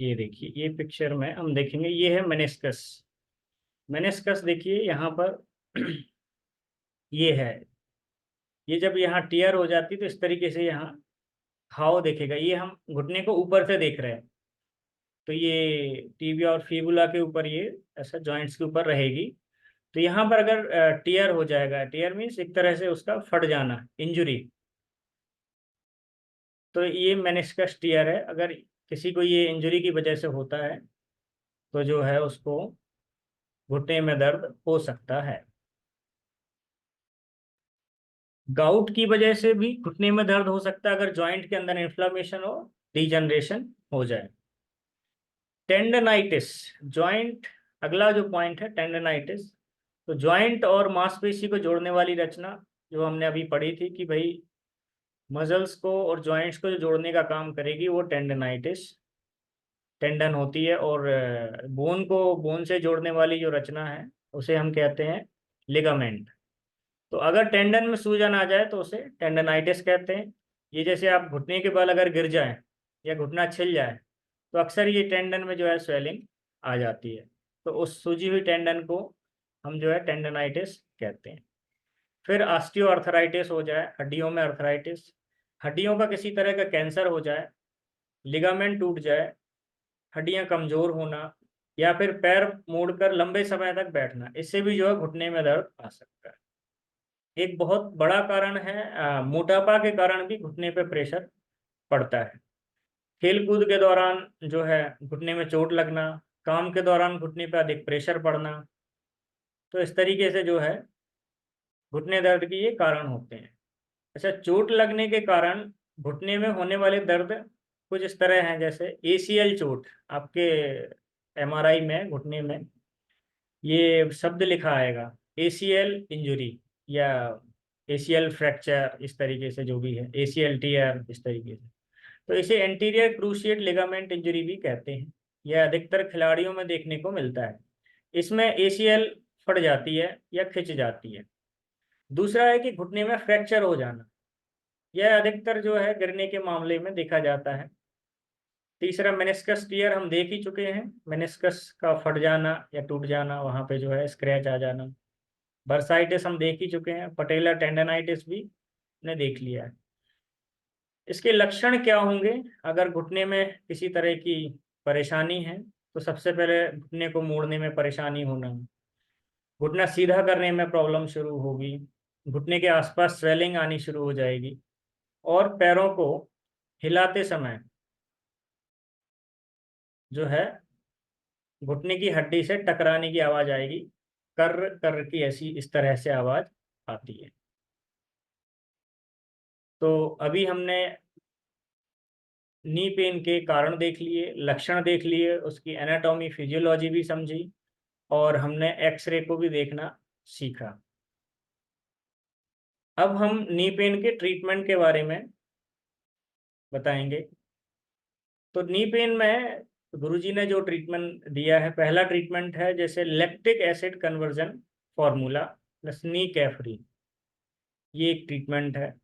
ये देखिए, ये पिक्चर में हम देखेंगे, ये है मेनिस्कस। मेनिस्कस देखिए यहाँ पर ये है, ये जब यहाँ टीयर हो जाती है तो इस तरीके से यहाँ घाव देखेगा। ये हम घुटने को ऊपर से देख रहे हैं, तो ये टीबिया और फीबुला के ऊपर, ये ऐसा जॉइंट्स के ऊपर रहेगी। तो यहाँ पर अगर टीयर हो जाएगा, टीयर मीन्स एक तरह से उसका फट जाना, इंजुरी, तो ये मेनिस्कस टीयर है। अगर किसी को ये इंजुरी की वजह से होता है तो जो है उसको घुटने में दर्द हो सकता है। गाउट की वजह से भी घुटने में दर्द हो सकता है अगर जॉइंट के अंदर इन्फ्लामेशन हो, डिजनरेशन हो जाए। टेंडनाइटिस, जॉइंट, अगला जो पॉइंट है टेंडनाइटिस। तो जॉइंट और मांसपेशी को जोड़ने वाली रचना जो हमने अभी पढ़ी थी कि भाई मसल्स को और जॉइंट्स को जो जोड़ने का काम करेगी वो टेंडनाइटिस, टेंडन होती है। और बोन को बोन से जोड़ने वाली जो रचना है उसे हम कहते हैं लिगामेंट। तो अगर टेंडन में सूजन आ जाए तो उसे टेंडनाइटिस कहते हैं। ये जैसे आप घुटने के बल अगर गिर जाए या घुटना छिल जाए तो अक्सर ये टेंडन में जो है स्वेलिंग आ जाती है, तो उस सूजी हुई टेंडन को हम जो है टेंडनाइटिस कहते हैं। फिर ऑस्टियोआर्थराइटिस हो जाए, हड्डियों में अर्थराइटिस, हड्डियों का किसी तरह का कैंसर हो जाए, लिगामेंट टूट जाए, हड्डियां कमजोर होना, या फिर पैर मोड़कर लंबे समय तक बैठना, इससे भी जो है घुटने में दर्द आ सकता है। एक बहुत बड़ा कारण है मोटापा के कारण भी घुटने पे प्रेशर पड़ता है। खेल कूद के दौरान जो है घुटने में चोट लगना, काम के दौरान घुटने पे अधिक प्रेशर पड़ना, तो इस तरीके से जो है घुटने दर्द के ये कारण होते हैं। अच्छा, चोट लगने के कारण घुटने में होने वाले दर्द कुछ इस तरह हैं, जैसे एसीएल चोट। आपके एमआरआई में घुटने में ये शब्द लिखा आएगा, एसीएल इंजुरी या एसीएल फ्रैक्चर, इस तरीके से जो भी है, एसीएल टीयर, इस तरीके से। तो इसे एंटीरियर क्रूशिएट लिगामेंट इंजरी भी कहते हैं। यह अधिकतर खिलाड़ियों में देखने को मिलता है। इसमें एसीएल फट जाती है या खिंच जाती है। दूसरा है कि घुटने में फ्रैक्चर हो जाना, यह अधिकतर जो है गिरने के मामले में देखा जाता है। तीसरा मेनिस्कस टीयर हम देख ही चुके हैं, मेनिस्कस का फट जाना या टूट जाना, वहां पे जो है स्क्रैच आ जाना। बर्साइटिस हम देख ही चुके हैं, पटेला टेंडनाइटिस भी ने देख लिया है। इसके लक्षण क्या होंगे? अगर घुटने में किसी तरह की परेशानी है तो सबसे पहले घुटने को मोड़ने में परेशानी होना, घुटना सीधा करने में प्रॉब्लम शुरू होगी, घुटने के आसपास स्वेलिंग आनी शुरू हो जाएगी, और पैरों को हिलाते समय जो है घुटने की हड्डी से टकराने की आवाज आएगी, कर कर की ऐसी इस तरह से आवाज आती है। तो अभी हमने नी पेन के कारण देख लिए, लक्षण देख लिए, उसकी एनाटॉमी फिजियोलॉजी भी समझी, और हमने एक्सरे को भी देखना सीखा। अब हम नी पेन के ट्रीटमेंट के बारे में बताएंगे। तो नी पेन में गुरुजी ने जो ट्रीटमेंट दिया है, पहला ट्रीटमेंट है जैसे lactic acid conversion formula plus नी कैफरी, ये एक ट्रीटमेंट है।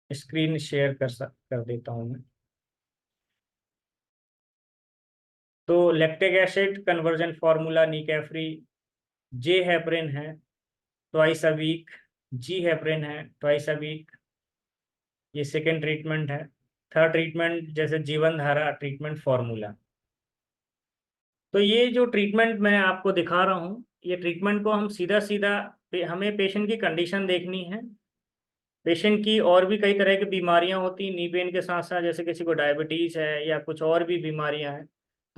स्क्रीन शेयर कर देता हूं मैं। तो लैक्टिक एसिड कन्वर्जन फार्मूला नी कैफरी, जे हेपरिन है ट्वाइस अ वीक, जी हेपरिन है ट्वाइस अ वीक, ये सेकेंड ट्रीटमेंट है। थर्ड ट्रीटमेंट जैसे जीवन धारा ट्रीटमेंट फार्मूला। तो ये जो ट्रीटमेंट मैं आपको दिखा रहा हूँ, ये ट्रीटमेंट को हम सीधा सीधा हमें पेशेंट की कंडीशन देखनी है। पेशेंट की और भी कई तरह की बीमारियां होती हैं नी पेन के साथ साथ, जैसे किसी को डायबिटीज है या कुछ और भी बीमारियां हैं,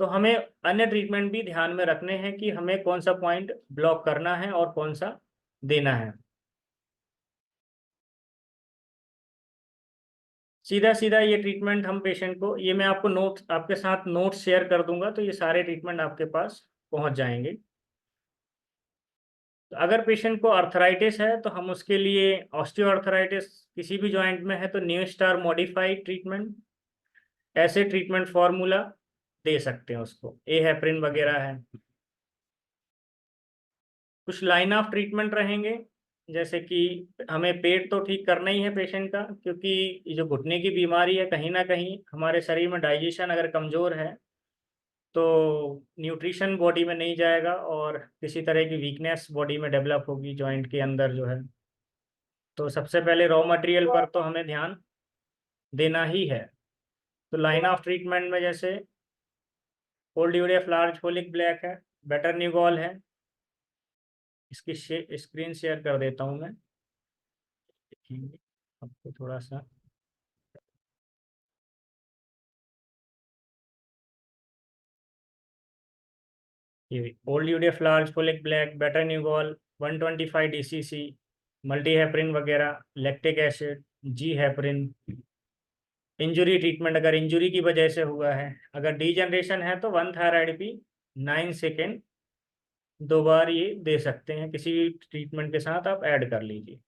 तो हमें अन्य ट्रीटमेंट भी ध्यान में रखने हैं कि हमें कौन सा पॉइंट ब्लॉक करना है और कौन सा देना है। सीधा सीधा ये ट्रीटमेंट हम पेशेंट को, ये मैं आपको नोट आपके साथ नोट्स शेयर कर दूंगा, तो ये सारे ट्रीटमेंट आपके पास पहुंच जाएंगे। तो अगर पेशेंट को अर्थराइटिस है तो हम उसके लिए ऑस्टियोआर्थराइटिस किसी भी जॉइंट में है तो न्यू स्टार मॉडिफाइड ट्रीटमेंट, ऐसे ट्रीटमेंट फॉर्मूला दे सकते हैं उसको, ए हेपरिन वगैरह है। कुछ लाइन ऑफ ट्रीटमेंट रहेंगे। जैसे कि हमें पेट तो ठीक करना ही है पेशेंट का, क्योंकि ये जो घुटने की बीमारी है कहीं ना कहीं हमारे शरीर में डाइजेशन अगर कमज़ोर है तो न्यूट्रिशन बॉडी में नहीं जाएगा और किसी तरह की वीकनेस बॉडी में डेवलप होगी जॉइंट के अंदर जो है। तो सबसे पहले रॉ मटेरियल पर तो हमें ध्यान देना ही है। तो लाइन ऑफ ट्रीटमेंट में जैसे old urea large folic black है, बेटर न्यूगॉल है। इसकी स्क्रीन शेयर कर देता हूँ मैं, देखेंगे आपको थोड़ा सा। ये old urea large folic black, better न्यूगॉल, 125 DCC, मल्टी हेपरिन वगैरह, लैक्टिक एसिड, जी हेपरिन। इंजुरी ट्रीटमेंट अगर इंजुरी की वजह से हुआ है, अगर डीजनरेशन है तो 1 थायराइड पी 9 सेकेंड 2 बार ये दे सकते हैं, किसी ट्रीटमेंट के साथ आप ऐड कर लीजिए।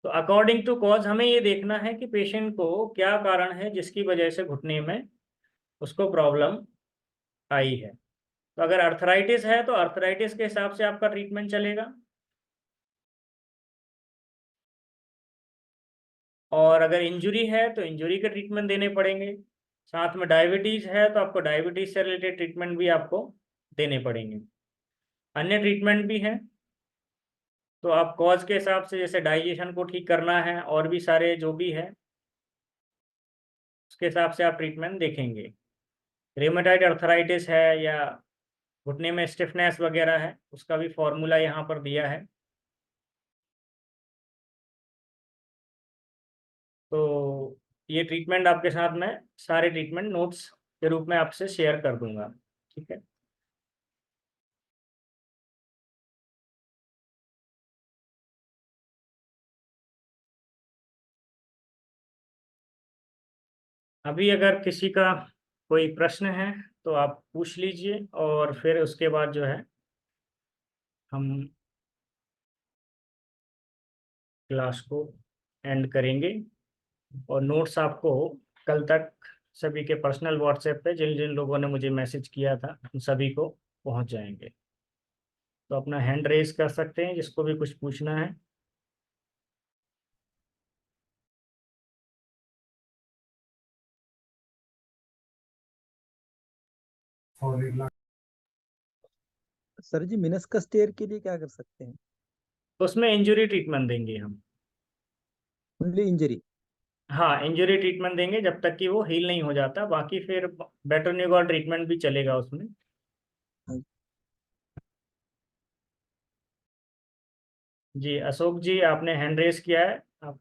तो अकॉर्डिंग टू कॉज हमें ये देखना है कि पेशेंट को क्या कारण है जिसकी वजह से घुटने में उसको प्रॉब्लम आई है। तो अगर अर्थराइटिस है तो अर्थराइटिस के हिसाब से आपका ट्रीटमेंट चलेगा, और अगर इंजुरी है तो इंजुरी के ट्रीटमेंट देने पड़ेंगे। साथ में डायबिटीज़ है तो आपको डायबिटीज़ से रिलेटेड ट्रीटमेंट भी आपको देने पड़ेंगे। अन्य ट्रीटमेंट भी हैं, तो आप कॉज के हिसाब से जैसे डाइजेशन को ठीक करना है और भी सारे जो भी है उसके हिसाब से आप ट्रीटमेंट देखेंगे। रेमेटाइड अर्थराइटिस है या घुटने में स्टिफनेस वगैरह है, उसका भी फॉर्मूला यहाँ पर दिया है। तो ये ट्रीटमेंट आपके साथ में सारे ट्रीटमेंट नोट्स के रूप में आपसे शेयर कर दूंगा, ठीक है। अभी अगर किसी का कोई प्रश्न है तो आप पूछ लीजिए, और फिर उसके बाद जो है हम क्लास को एंड करेंगे। और नोट्स आपको कल तक सभी के पर्सनल व्हाट्सएप पे जिन जिन लोगों ने मुझे मैसेज किया था उन सभी को पहुंच जाएंगे। तो अपना हैंड रेज कर सकते हैं जिसको भी कुछ पूछना है। सर जी मेनिस्कस टेयर के लिए क्या कर सकते हैं? तो उसमें इंजरी ट्रीटमेंट देंगे हम। Only injury? हाँ, इंजरी ट्रीटमेंट देंगे जब तक कि वो हील नहीं हो जाता, बाकी फिर बेटर न्यूगॉल ट्रीटमेंट भी चलेगा उसमें। जी अशोक जी, आपने हैंड रेस किया है, आप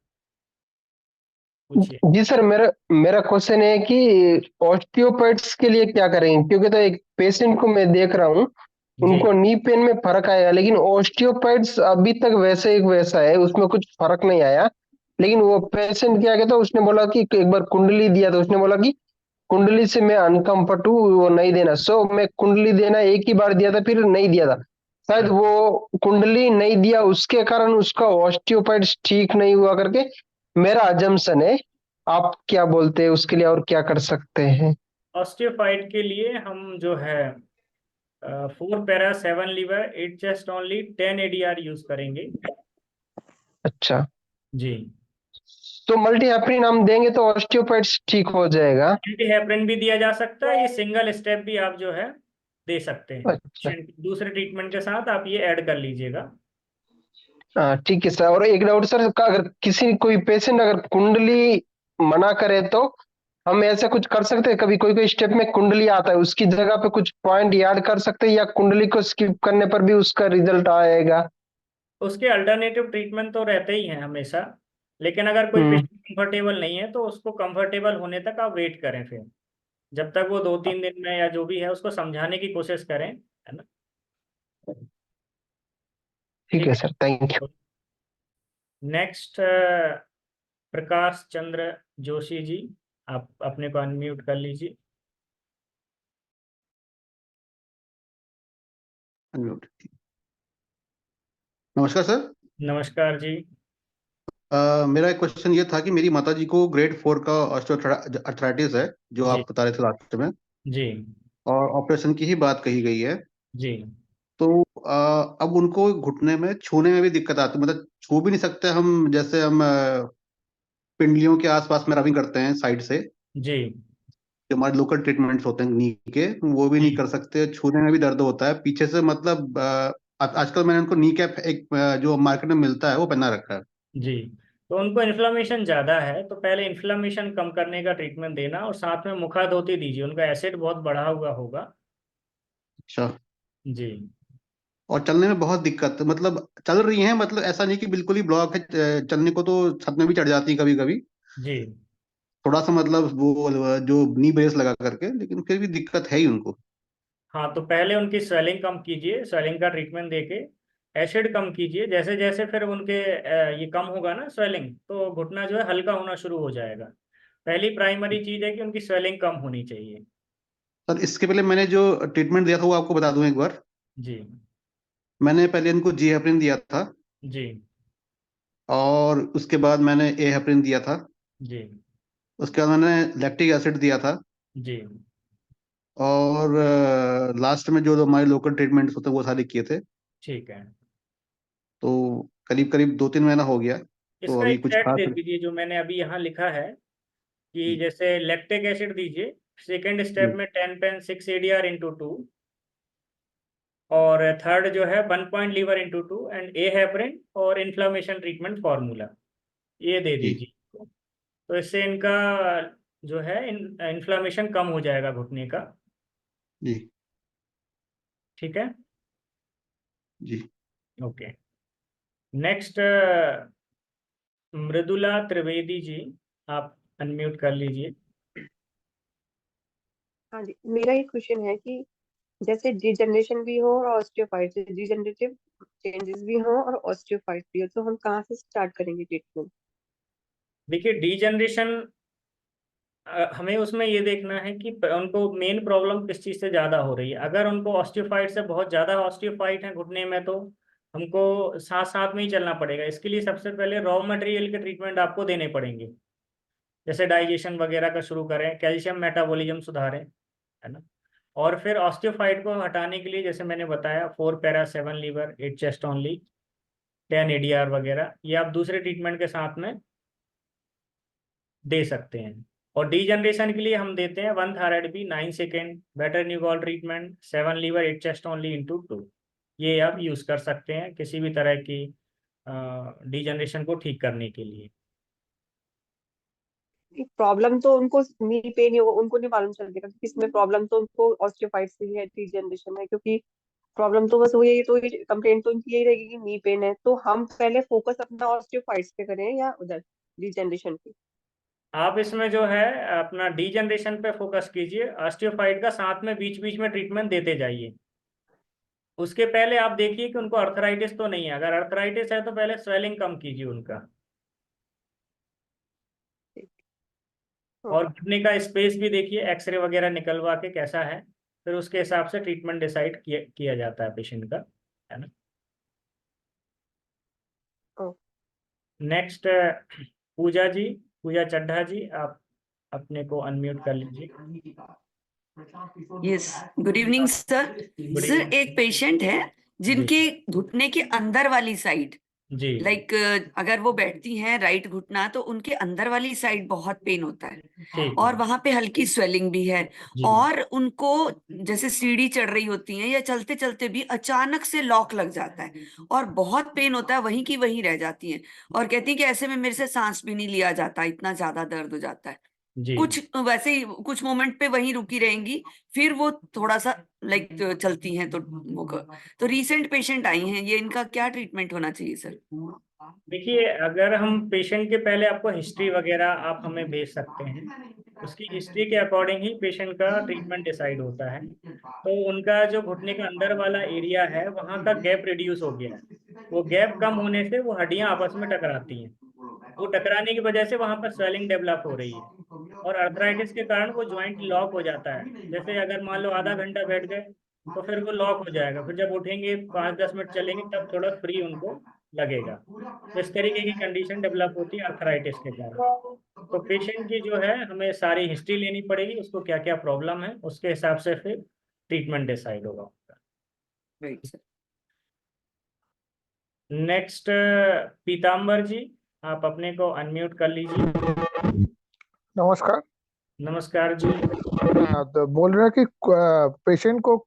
पूछिए। जी सर, मेरा मेरा क्वेश्चन है कि ऑस्टियोपेड्स के लिए क्या करेंगे, क्योंकि तो एक पेशेंट को मैं देख रहा हूँ, जी उनको नी पेन में फर्क आया, लेकिन ऑस्टियोपेड्स अभी तक वैसे एक वैसा है, उसमें कुछ फर्क नहीं आया। लेकिन वो पेशेंट क्या कहता, उसने बोला कि एक बार कुंडली दिया तो उसने बोला कि कुंडली से मैं अनकंफर्ट हूँ, वो नहीं देना। सो मैं कुंडली देना एक ही बार दिया था, फिर नहीं दिया था। शायद वो कुंडली नहीं दिया उसके कारण उसका ऑस्टियोपेड्स ठीक नहीं हुआ करके मेरा अजम्पशन है। आप क्या बोलते हैं उसके लिए, और क्या कर सकते हैं? ऑस्टियोफाइट के लिए हम जो है 4 para 7 liver 8 chest only 10 ADR use करेंगे। अच्छा, जी। तो मल्टी हेपरिन हम देंगे तो ऑस्टियोपेड्स ठीक हो जाएगा? एंटी हेपरिन भी दिया जा सकता है, ये सिंगल स्टेप भी आप जो है दे सकते हैं। अच्छा, दूसरे ट्रीटमेंट के साथ आप ये ऐड कर लीजिएगा। हाँ ठीक है सर। और एक डाउट सर का, अगर किसी कोई पेशेंट अगर कुंडली मना करे तो हम ऐसा कुछ कर सकते हैं? कभी कोई कोई स्टेप में कुंडली आता है, उसकी जगह पे कुछ पॉइंट याद कर सकते हैं, या कुंडली को स्किप करने पर भी उसका रिजल्ट आएगा? उसके अल्टरनेटिव ट्रीटमेंट तो रहते ही हैं हमेशा, लेकिन अगर कोई हम्म। पेशेंट कंफर्टेबल नहीं है तो उसको कंफर्टेबल होने तक आप वेट करें, फिर जब तक वो 2-3 दिन में या जो भी है उसको समझाने की कोशिश करें, है ना। ठीक है ठीक सर, थैंक यू। है। नेक्स्ट प्रकाश चंद्र जोशी जी, आप अपने को अनम्यूट कर लीजिए। अनम्यूट। नमस्कार सर। नमस्कार जी। मेरा एक क्वेश्चन ये था कि मेरी माताजी को ग्रेड 4 का ऑस्टियोआर्थराइटिस है, जो जी आप बता रहे थे लास्ट में, जी और ऑपरेशन की ही बात कही गई है। जी। तो अब उनको घुटने में छूने में भी दिक्कत आती है, मतलब छू भी नहीं सकते हम, जैसे हम पिंडलियों के आसपास में रबिंग करते हैं साइड से, जी जो हमारे लोकल ट्रीटमेंट्स होते हैं नी के, वो भी नहीं जी कर सकते। छूने में भी दर्द होता है पीछे से, मतलब आजकल मैंने उनको नी कैप एक जो मार्केट में मिलता है वो पहना रखा है। जी। तो उनको इन्फ्लामेशन ज़्यादा है, तो पहले इन्फ्लामेशन कम करने का ट्रीटमेंट देना, और साथ में मुखाधोती दीजिए, उनका एसिड बहुत बढ़ा हुआ होगा। अच्छा। जी और चलने में बहुत दिक्कत, मतलब चल रही हैं, मतलब ऐसा नहीं कि बिल्कुल ही ब्लॉक है, चलने को तो छत में भी चढ़ जाती है कभी कभी, जी। थोड़ा सा मतलब वो जो नी ब्रेस लगा करके, लेकिन फिर भी दिक्कत है ही उनको। हाँ, तो पहले उनकी स्वेलिंग कम कीजिए, स्वेलिंग का ट्रीटमेंट देके एसिड कम कीजिए। जैसे जैसे फिर उनके ये कम होगा ना स्वेलिंग, तो घुटना जो है हल्का होना शुरू हो जाएगा। पहली प्राइमरी चीज़ है कि उनकी स्वेलिंग कम होनी चाहिए। सर इसके पहले मैंने जो ट्रीटमेंट दिया था वो आपको बता दूं एक बार। जी मैंने पहले इनको जी हेपरिन दिया था, जी और उसके बाद मैंने ए हेपरिन दिया था, जी उसके बाद मैंने लैक्टिक एसिड दिया था, जी। और लास्ट में जो हमारे लोकल ट्रीटमेंट्स होते हैं वो सारे किए थे। ठीक है। तो करीब करीब 2-3 महीना हो गया, तो इसका अभी एक कुछ सेट खास। दे दीजिए जो मैंने अभी यहाँ लिखा है, कि जैसे लैक्टिक एसिड दीजिए, सेकेंड स्टेप जी में 10 पेन 6 ADR इंटू 2, और थर्ड जो है 1 point liver into 2 and a heparin और इन्फ्लामेशन ट्रीटमेंट फार्मूला, ये दे जी दीजिए। तो इससे इनका जो है इन्फ्लामेशन कम हो जाएगा घुटने का। जी ठीक है। जी। ओके। नेक्स्ट, मृदुला त्रिवेदी जी, आप अनम्यूट कर लीजिए। हाँ जी, मेरा एक क्वेश्चन है कि जैसे डिजनरेशन भी हो और ऑस्टियोफाइट्स, डिजनरेटिव चेंजेस भी हो और ऑस्टियोफाइट्स भी हो, तो हम कहाँ से स्टार्ट करेंगे ट्रीटमेंट? देखिए, डीजनरेशन हमें उसमें ये देखना है कि उनको मेन प्रॉब्लम किस चीज़ से ज़्यादा हो रही है। अगर उनको ऑस्टियोफाइट से बहुत ज़्यादा ऑस्टियोफाइट है घुटने में, तो हमको साथ साथ में ही चलना पड़ेगा। इसके लिए सबसे पहले रॉ मटेरियल के ट्रीटमेंट आपको देने पड़ेंगे, जैसे डाइजेशन वगैरह का शुरू करें, कैल्शियम मेटाबॉलिज्म सुधारें, है ना। और फिर ऑस्टियोफाइट को हटाने के लिए जैसे मैंने बताया 4 para 7 liver 8 chest only 10 ADR वगैरह, ये आप दूसरे ट्रीटमेंट के साथ में दे सकते हैं। और डीजनरेशन के लिए हम देते हैं 1 थायराइड बी 9 सेकेंड बेटर न्यूगॉल treatment 7 liver 8 chest only into 2, ये आप यूज़ कर सकते हैं किसी भी तरह की डीजनरेशन को ठीक करने के लिए। प्रॉब्लम तो उनको नी पेन होगा, उनको नहीं मालूम चलेगा कि इसमें प्रॉब्लम तो उनको ऑस्टियोफाइट्स से ही है, डिजनरेशन है, क्योंकि प्रॉब्लम तो बस वही, तो कंप्लेंट तो उनकी यही रहेगी कि नी पेन है। तो हम पहले फोकस अपना ऑस्टियोफाइट्स पे करें या उधर डिजनरेशन पे? आप इसमें जो है अपना डीजनरेशन पे फोकस कीजिए, ऑस्टियोफाइट का साथ में बीच बीच में ट्रीटमेंट देते जाइए। उसके पहले आप देखिए कि उनको अर्थराइटिस तो नहीं है। अगर अर्थराइटिस है तो पहले स्वेलिंग कम कीजिए उनका, और ओके। घुटने का स्पेस भी देखिए, एक्सरे वगैरह निकलवा के कैसा है, फिर उसके हिसाब से ट्रीटमेंट डिसाइड किया जाता है पेशेंट का, है ना। नेक्स्ट, पूजा जी, पूजा चड्ढा जी, आप अपने को अनम्यूट कर लीजिए। Yes, good evening sir. Good sir, evening. एक पेशेंट है जी जिनके घुटने के अंदर वाली साइड, जी लाइक अगर वो बैठती हैं राइट घुटना, तो उनके अंदर वाली साइड बहुत पेन होता है, ठीक और है। वहां पे हल्की स्वेलिंग भी है। जी और उनको जैसे सीढ़ी चढ़ रही होती है या चलते चलते भी अचानक से लॉक लग जाता है, और बहुत पेन होता है, वहीं की वहीं रह जाती हैं, और कहती हैं कि ऐसे में मेरे से सांस भी नहीं लिया जाता, इतना ज्यादा दर्द हो जाता है। जी कुछ वैसे ही कुछ मोमेंट पे वहीं रुकी रहेंगी, फिर वो थोड़ा सा लाइक चलती हैं, तो तो रीसेंट पेशेंट आई हैं, ये इनका क्या ट्रीटमेंट होना चाहिए सर? देखिए, अगर हम पेशेंट के पहले आपको हिस्ट्री वगैरह आप हमें भेज सकते हैं, उसकी हिस्ट्री के अकॉर्डिंग ही पेशेंट का ट्रीटमेंट डिसाइड होता है। तो उनका जो घुटने का अंदर वाला एरिया है वहाँ का गैप रिड्यूस हो गया है, वो गैप कम होने से वो हड्डियां आपस में टकराती हैं, वो टकराने की वजह से वहाँ पर स्वेलिंग डेवलप हो रही है, और अर्थराइटिस के कारण वो ज्वाइंट लॉक हो जाता है। जैसे अगर मान लो आधा घंटा बैठ गए तो फिर वो लॉक हो जाएगा, फिर जब उठेंगे 5-10 मिनट चलेंगे तब थोड़ा फ्री उनको लगेगा। तो इस तरीके की कंडीशन डेवलप होती है अर्थराइटिस के कारण। तो पेशेंट की जो है हमें सारी हिस्ट्री लेनी पड़ेगी, उसको क्या क्या प्रॉब्लम है, उसके हिसाब से फिर ट्रीटमेंट डिसाइड होगा। Right sir. नेक्स्ट पीताम्बर जी, आप अपने को अनम्यूट कर लीजिए। नमस्कार। नमस्कार जी। तो बोल रहे हैं कि पेशेंट को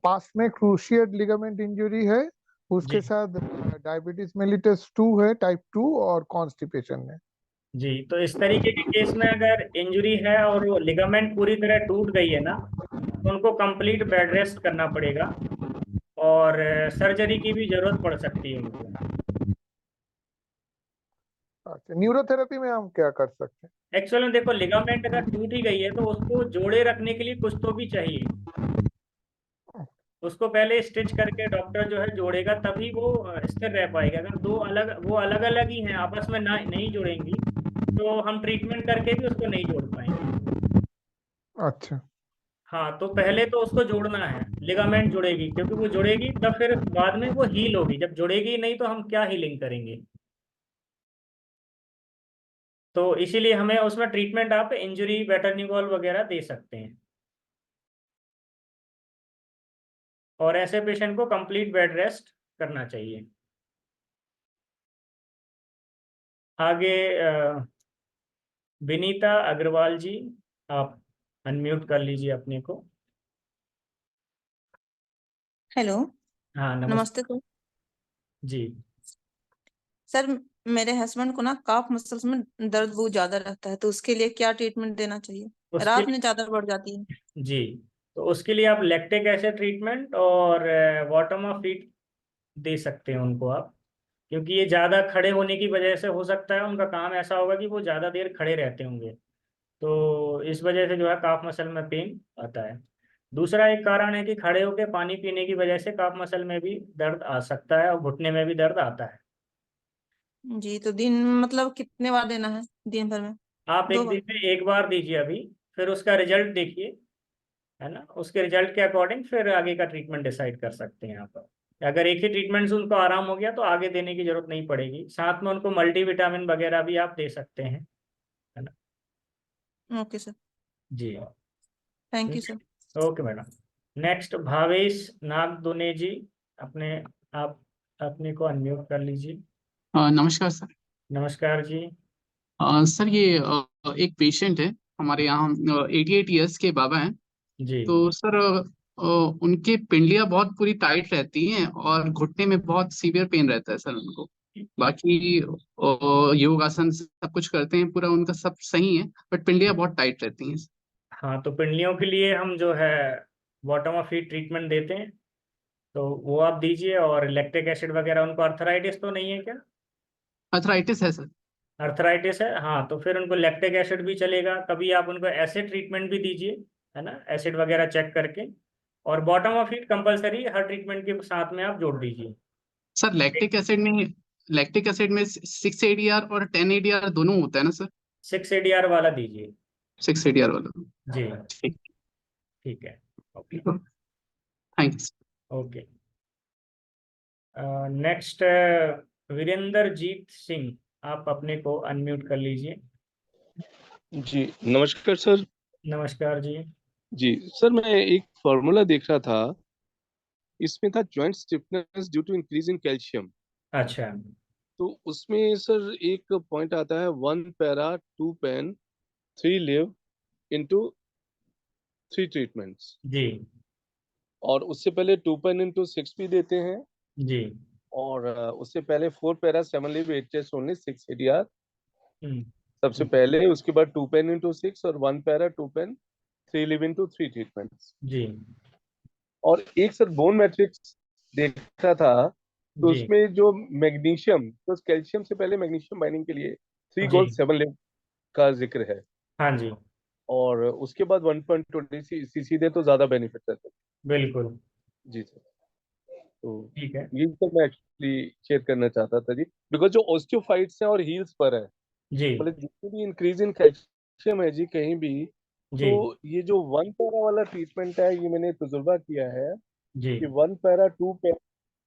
पास्ट में क्रूशिएट लिगामेंट इंजरी है, उसके जी साथ डायबिटीज मेलिटस 2 है, टाइप 2, और कॉन्स्टिपेशन है। जी, तो इस तरीके के केस में अगर इंजरी है और वो लिगामेंट पूरी तरह टूट गई है ना, तो उनको कंप्लीट बेड रेस्ट करना पड़ेगा और सर्जरी की भी जरूरत पड़ सकती है उनको। अच्छा, न्यूरोथेरेपी में हम क्या कर सकते हैं? एक्चुअल में देखो, लिगामेंट अगर टूट ही गई है तो उसको जोड़े रखने के लिए कुछ तो भी चाहिए। उसको पहले स्टिच करके डॉक्टर जो है जोड़ेगा, तभी वो स्थिर रह पाएगा। अगर वो अलग अलग ही हैं, आपस में ना नहीं जुड़ेंगी, तो हम ट्रीटमेंट करके भी उसको नहीं जोड़ पाएंगे। अच्छा। हाँ, तो पहले तो उसको जोड़ना है, लिगामेंट जुड़ेगी, क्योंकि वो जुड़ेगी तब फिर बाद में वो हील होगी। जब जुड़ेगी नहीं तो हम क्या हीलिंग करेंगे। तो इसीलिए हमें उसमें ट्रीटमेंट आप इंजरी वेटरनिवॉल वगैरह दे सकते हैं, और ऐसे पेशेंट को कंप्लीट बेड रेस्ट करना चाहिए। आगे विनीता अग्रवाल जी, आप अनम्यूट कर लीजिए अपने को। हेलो। हाँ, नमस्ते नमस्ते सर। जी। सर, मेरे हस्बैंड को ना काफ मसल्स में दर्द बहुत ज्यादा रहता है, तो उसके लिए क्या ट्रीटमेंट देना चाहिए? उसके रात में ज्यादा बढ़ जाती है। जी, तो उसके लिए आप लैक्टिक एसिड ट्रीटमेंट और बॉटम ऑफ फीट दे सकते हैं उनको आप, क्योंकि ये ज़्यादा खड़े होने की वजह से हो सकता है, उनका काम ऐसा होगा कि वो ज़्यादा देर खड़े रहते होंगे, तो इस वजह से जो है काफ मसल में पेन आता है। दूसरा एक कारण है कि खड़े होकर पानी पीने की वजह से काफ मसल में भी दर्द आ सकता है और घुटने में भी दर्द आता है। जी, तो दिन मतलब कितने बार देना है दिन भर में? आप 2 एक बार? दिन में एक बार दीजिए अभी, फिर उसका रिजल्ट देखिए, है ना। उसके रिजल्ट के अकॉर्डिंग फिर आगे का ट्रीटमेंट डिसाइड कर सकते हैं आप। अगर एक ही ट्रीटमेंट से उनको आराम हो गया तो आगे देने की जरूरत नहीं पड़ेगी, साथ में उनको मल्टीविटामिन वगैरह भी आप दे सकते हैं, है ना। Okay sir. जी, thank you sir. Okay madam. Next Bhavesh Nagdune ji, अपने आप अपने को अनम्यूट कर लीजिए। नमस्कार सर। नमस्कार जी। सर ये एक पेशेंट है हमारे यहाँ, 88 ईयर्स के बाबा हैं। जी तो सर उनके पिंडलियाँ बहुत पूरी टाइट रहती हैं और घुटने में बहुत सीवियर पेन रहता है सर उनको। बाकी योगासन सब कुछ करते हैं, पूरा उनका सब सही है, बट पिंडलियाँ बहुत टाइट रहती हैं। हाँ, तो पिंडलियों के लिए हम जो है बॉटम ऑफ फीट ट्रीटमेंट देते हैं, तो वो आप दीजिए। और लैक्टिक एसिड वगैरह, उनको अर्थराइटिस तो नहीं है क्या? अर्थराइटिस है सर। अर्थराइटिस है, हाँ, तो फिर उनको लैक्टिक एसिड भी चलेगा। कभी आप उनको एसिड ट्रीटमेंट भी दीजिए, है ना, एसिड वगैरह चेक करके। और bottom of feet compulsory her treatment के साथ में आप जोड़ दीजिए। सर लैक्टिक एसिड में 6 ADR और 10 ADR दोनों होता है ना सर? 6 ADR वाला दीजिए। 6 ADR वाला। जी, ठीक। ठीक है, okay. Thank you. Okay, next Virendra Jeet Singh, आप अपने को अनम्यूट कर लीजिए। जी नमस्कार सर। नमस्कार जी। जी सर, मैं एक फॉर्मूला देख रहा था, इसमें था joint stiffness due to increase in calcium. अच्छा। तो उसमें सर एक पॉइंट आता है 1 para 2 pain 3 live into 3 treatments, जी और उससे पहले 2 पेन इनटू 6 भी देते हैं, जी। और उससे पहले 4 para 7 live 8 chest only 6 ADR हम्म। सबसे पहले, उसके बाद 2 पेन इनटू 6 और 1 para 2 pain 3 live into 3 treatments. जी और एक सर बोन मैट्रिक्स देखा था, तो जी उसमें जो मैग्नीशियम, तो कैल्शियम से पहले मैग्नीशियम बाइंडिंग के लिए 3 जी। गोल्ड 7 लिव का जिक्र है, हाँ जी, और उसके बाद 1.20 सीसी दे तो ज्यादा बेनिफिट रहता है। बिल्कुल। जी सर, तो ठीक है। ये सब मैं एक्चुअली शेयर करना चाहता था जी, बिकॉज जो ऑस्टियोफाइट्स हैं और हील्स पर है, जी मतलब जितनी भी इंक्रीज इन कैल्शियम है जी कहीं भी, जी तो ये जो 1 पैरा वाला ट्रीटमेंट है, ये मैंने तजुर्बा किया है जी। कि 1 para 2 para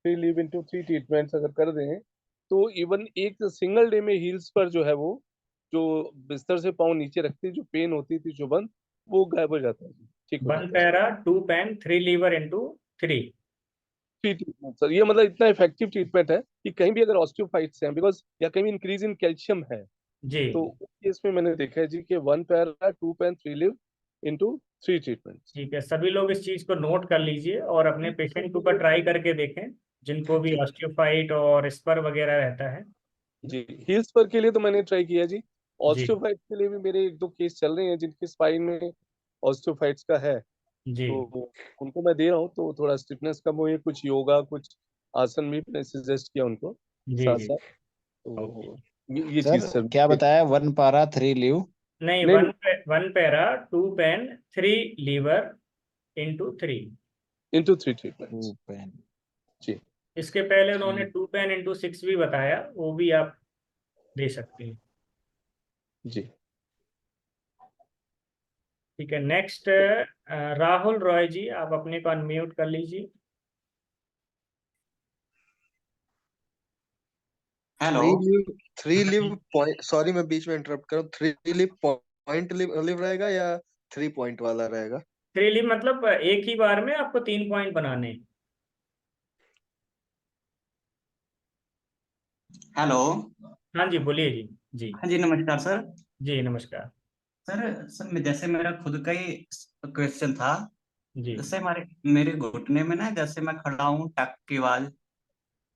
3 live into 3 treatments अगर कर दें, तो इवन एक सिंगल डे में हील्स पर जो है वो, जो बिस्तर से पाँव नीचे रखती जो पेन होती थी चुभन, वो गायब हो जाता है, ठीक हो 1 जाता है। Para 2 pain 3 liver into 3। Free treatment sir, ये मतलब इतना इफेक्टिव ट्रीटमेंट है कि कहीं भी अगर ऑस्टियोफाइट्स हैं बिकॉज या कहीं इंक्रीज इन कैल्शियम है जी तो इसमें मैंने देखा है जी कि 1 para 2 pain 3 liver into 3 treatments. ठीक है, सभी लोग इस चीज को नोट कर लीजिए और अपने पेशेंट के ऊपर ट्राई करके देखें जिनको भी ऑस्टियोफाइट और स्पर वगैरह रहता है। जी हील्स पर के लिए तो मैंने ट्राई किया जी, जी ऑस्टियोफाइट के लिए भी मेरे 1-2 केस चल रहे हैं जिनके स्पाइन में ऑस्टियोफाइट्स का है, जी तो उनको मैं दे रहा हूँ तो थोड़ा स्टिफनेस कम हुई है, कुछ योगा कुछ आसन भी मैंने सजेस्ट किया उनको जी साथ जी साथ, ओके। तो ये चीज सर सर क्या बताया, 1 पारा 3 लीव? नहीं, नहीं one para 2 pain 3 liver into 3। Into 3 treatments 2 pain. जी। इसके पहले उन्होंने ठीक। 2 पेन इनटू 6 भी बताया, वो भी आप दे सकते हैं। जी ठीक है, नेक्स्ट राहुल रॉय जी, आप अपने को अनम्यूट कर लीजिए। Hello. Three live point, sorry मैं बीच में इंटरप्ट करूँ, 3 लिव पॉइंट लिव रहेगा या 3 पॉइंट वाला रहेगा? 3 लीव मतलब एक ही बार में आपको 3 पॉइंट बनाने हैं। हेलो। हाँ जी, बोलिए जी। जी हाँ जी, नमस्कार सर। जी नमस्कार। सर जैसे मेरा खुद का ही क्वेश्चन था। जी जैसे मेरे घुटने में ना, जैसे मैं खड़ा हूँ टक की आवाज,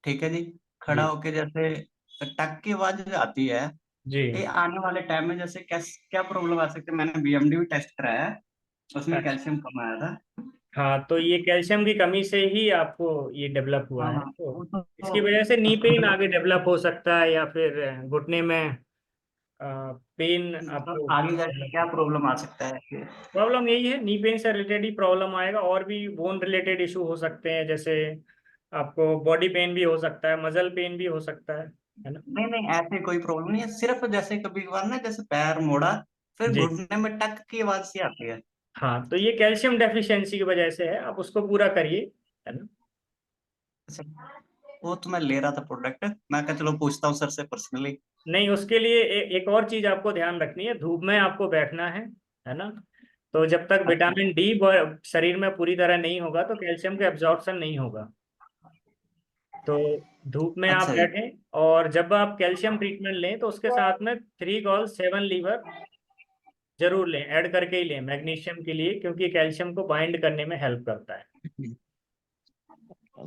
ठीक है जी, खड़ा जी होके जैसे टक की आवाज जो आती है, जी ये आने वाले टाइम में जैसे क्या प्रॉब्लम आ सकती है? मैंने बीएमडी भी टेस्ट कराया है, उसमें अच्छा। कैल्शियम कम आया था। हाँ, तो ये कैल्शियम की कमी से ही आपको ये डेवलप हुआ हाँ है, हाँ, तो वो इसकी वजह से नी पेन आगे तो डेवलप हो सकता है या फिर घुटने में पेन आपको आगे जाके क्या प्रॉब्लम आ सकता है? प्रॉब्लम यही है, नी पेन से रिलेटेड ही प्रॉब्लम आएगा। और भी बोन रिलेटेड इशू हो सकते हैं, जैसे आपको बॉडी पेन भी हो सकता है, मसल पेन भी हो सकता है ना। नहीं नहीं, ऐसे कोई प्रॉब्लम नहीं है, सिर्फ जैसे कभी कभार ना, जैसे पैर मोड़ा फिर जी घुटने में टक की आवाज सी आती है। हाँ, तो ये कैल्शियम डेफिशिएंसी की वजह से है, आप उसको पूरा करिए, है ना। अच्छा, वो तो मैं ले रहा था प्रोडक्ट, मैं कहा चलो पूछता हूँ सर से पर्सनली। नहीं, उसके लिए एक और चीज आपको ध्यान रखनी है, धूप में आपको बैठना है ना। तो जब तक अच्छा विटामिन डी शरीर में पूरी तरह नहीं होगा तो कैल्शियम का एब्जॉर्प्शन नहीं होगा। तो धूप में आप अच्छा जी। बैठें, और जब आप कैल्शियम ट्रीटमेंट लें तो उसके साथ में 3 कॉल 7 लीवर जरूर लें, ऐड करके ही लें मैग्नीशियम के लिए, क्योंकि कैल्शियम को बाइंड करने में हेल्प करता है।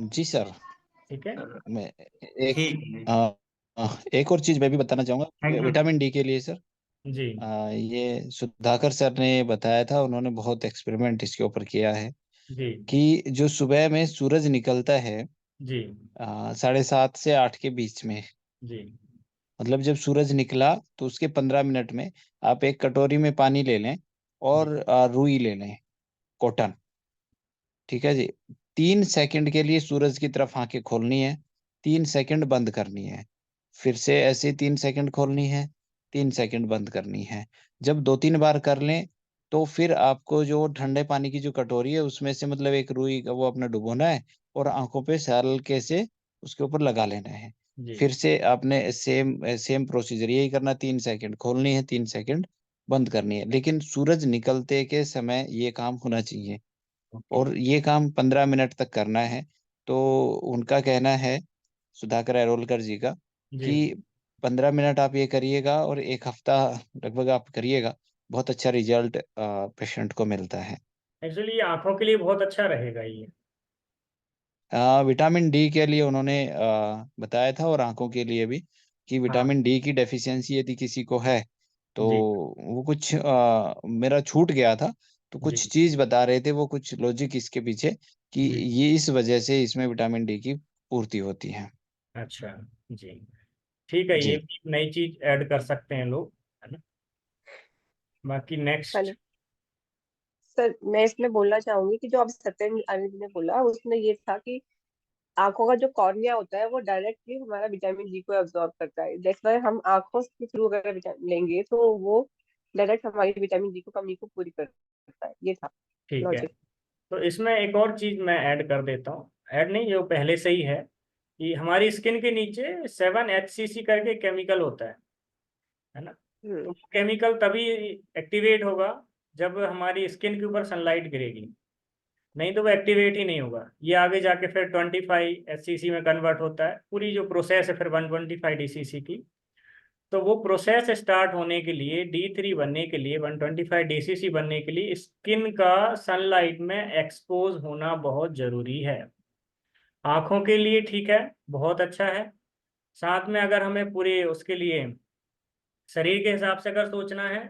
जी सर, ठीक है। मैं एक ठीक है, एक और चीज मैं भी बताना चाहूंगा थैंक यू। विटामिन डी के लिए सर। जी ये सुधाकर सर ने बताया था, उन्होंने बहुत एक्सपेरिमेंट इसके ऊपर किया है जी कि जो सुबह में सूरज निकलता है जी 7:30 से 8 के बीच में, जी मतलब जब सूरज निकला तो उसके 15 मिनट में आप एक कटोरी में पानी ले लें जी और रुई ले लें, कॉटन। ठीक है जी। 3 सेकंड के लिए सूरज की तरफ आंखें खोलनी है, 3 सेकंड बंद करनी है, फिर से ऐसे 3 सेकंड खोलनी है, 3 सेकंड बंद करनी है। जब 2-3 बार कर लें तो फिर आपको जो ठंडे पानी की जो कटोरी है उसमें से मतलब एक रुई का वो अपना डुबोना है और आंखों पे हल्के से उसके ऊपर लगा लेना है। जी फिर से आपने सेम सेम प्रोसीजर यही करना, 3 सेकंड खोलनी है, 3 सेकंड बंद करनी है, लेकिन सूरज निकलते के समय ये काम होना चाहिए ओके और ये काम 15 मिनट तक करना है। तो उनका कहना है, सुधाकर एरोलकर जी का, जी। कि 15 मिनट आप ये करिएगा और 1 हफ्ता लगभग आप करिएगा, बहुत अच्छा रिजल्ट पेशेंट को मिलता है। एक्चुअली ये आंखों के लिए बहुत अच्छा रहेगा ये। विटामिन डी के लिए उन्होंने बताया था और आंखों के लिए भी, कि हाँ विटामिन डी की डेफिशिएंसी यदि किसी को है तो जी वो कुछ मेरा छूट गया था, तो जी कुछ चीज बता रहे थे वो, कुछ लॉजिक इसके पीछे कि जी ये इस वजह से इसमें विटामिन डी की पूर्ति होती है। अच्छा जी। ठीक है, ये जी भी नई चीज ऐड कर सकते हैं लोग, है ना। बाकी नेक्स्ट। हेलो सर, मैं इसमें बोलना चाहूंगी कि जो आप सत्येंद्र आनंद ने बोला उसमें ये था कि आंखों का जो कॉर्निया होता है वो डायरेक्टली हमारा विटामिन डी को एब्जॉर्ब करता है। दैट्स व्हाई हम आंखों के थ्रू अगर विटामिन लेंगे तो वो डायरेक्ट हमारी विटामिन डी को कमी को पूरी करता है। ये था ठीक है, लॉजिक। तो इसमें एक और चीज मैं ऐड कर देता हूँ, ऐड नहीं, जो पहले से ही है, कि हमारी स्किन के नीचे 7 HCC करके केमिकल होता है ना। तो केमिकल तभी एक्टिवेट होगा जब हमारी स्किन के ऊपर सनलाइट गिरेगी। नहीं तो वो एक्टिवेट ही नहीं होगा। ये आगे जाके फिर 25 SCC में कन्वर्ट होता है, पूरी जो प्रोसेस है फिर 125 DCC की। तो वो प्रोसेस स्टार्ट होने के लिए, D3 बनने के लिए, 125 DCC बनने के लिए स्किन का सनलाइट में एक्सपोज होना बहुत जरूरी है। आंखों के लिए ठीक है, बहुत अच्छा है। साथ में अगर हमें पूरे उसके लिए शरीर के हिसाब से अगर सोचना है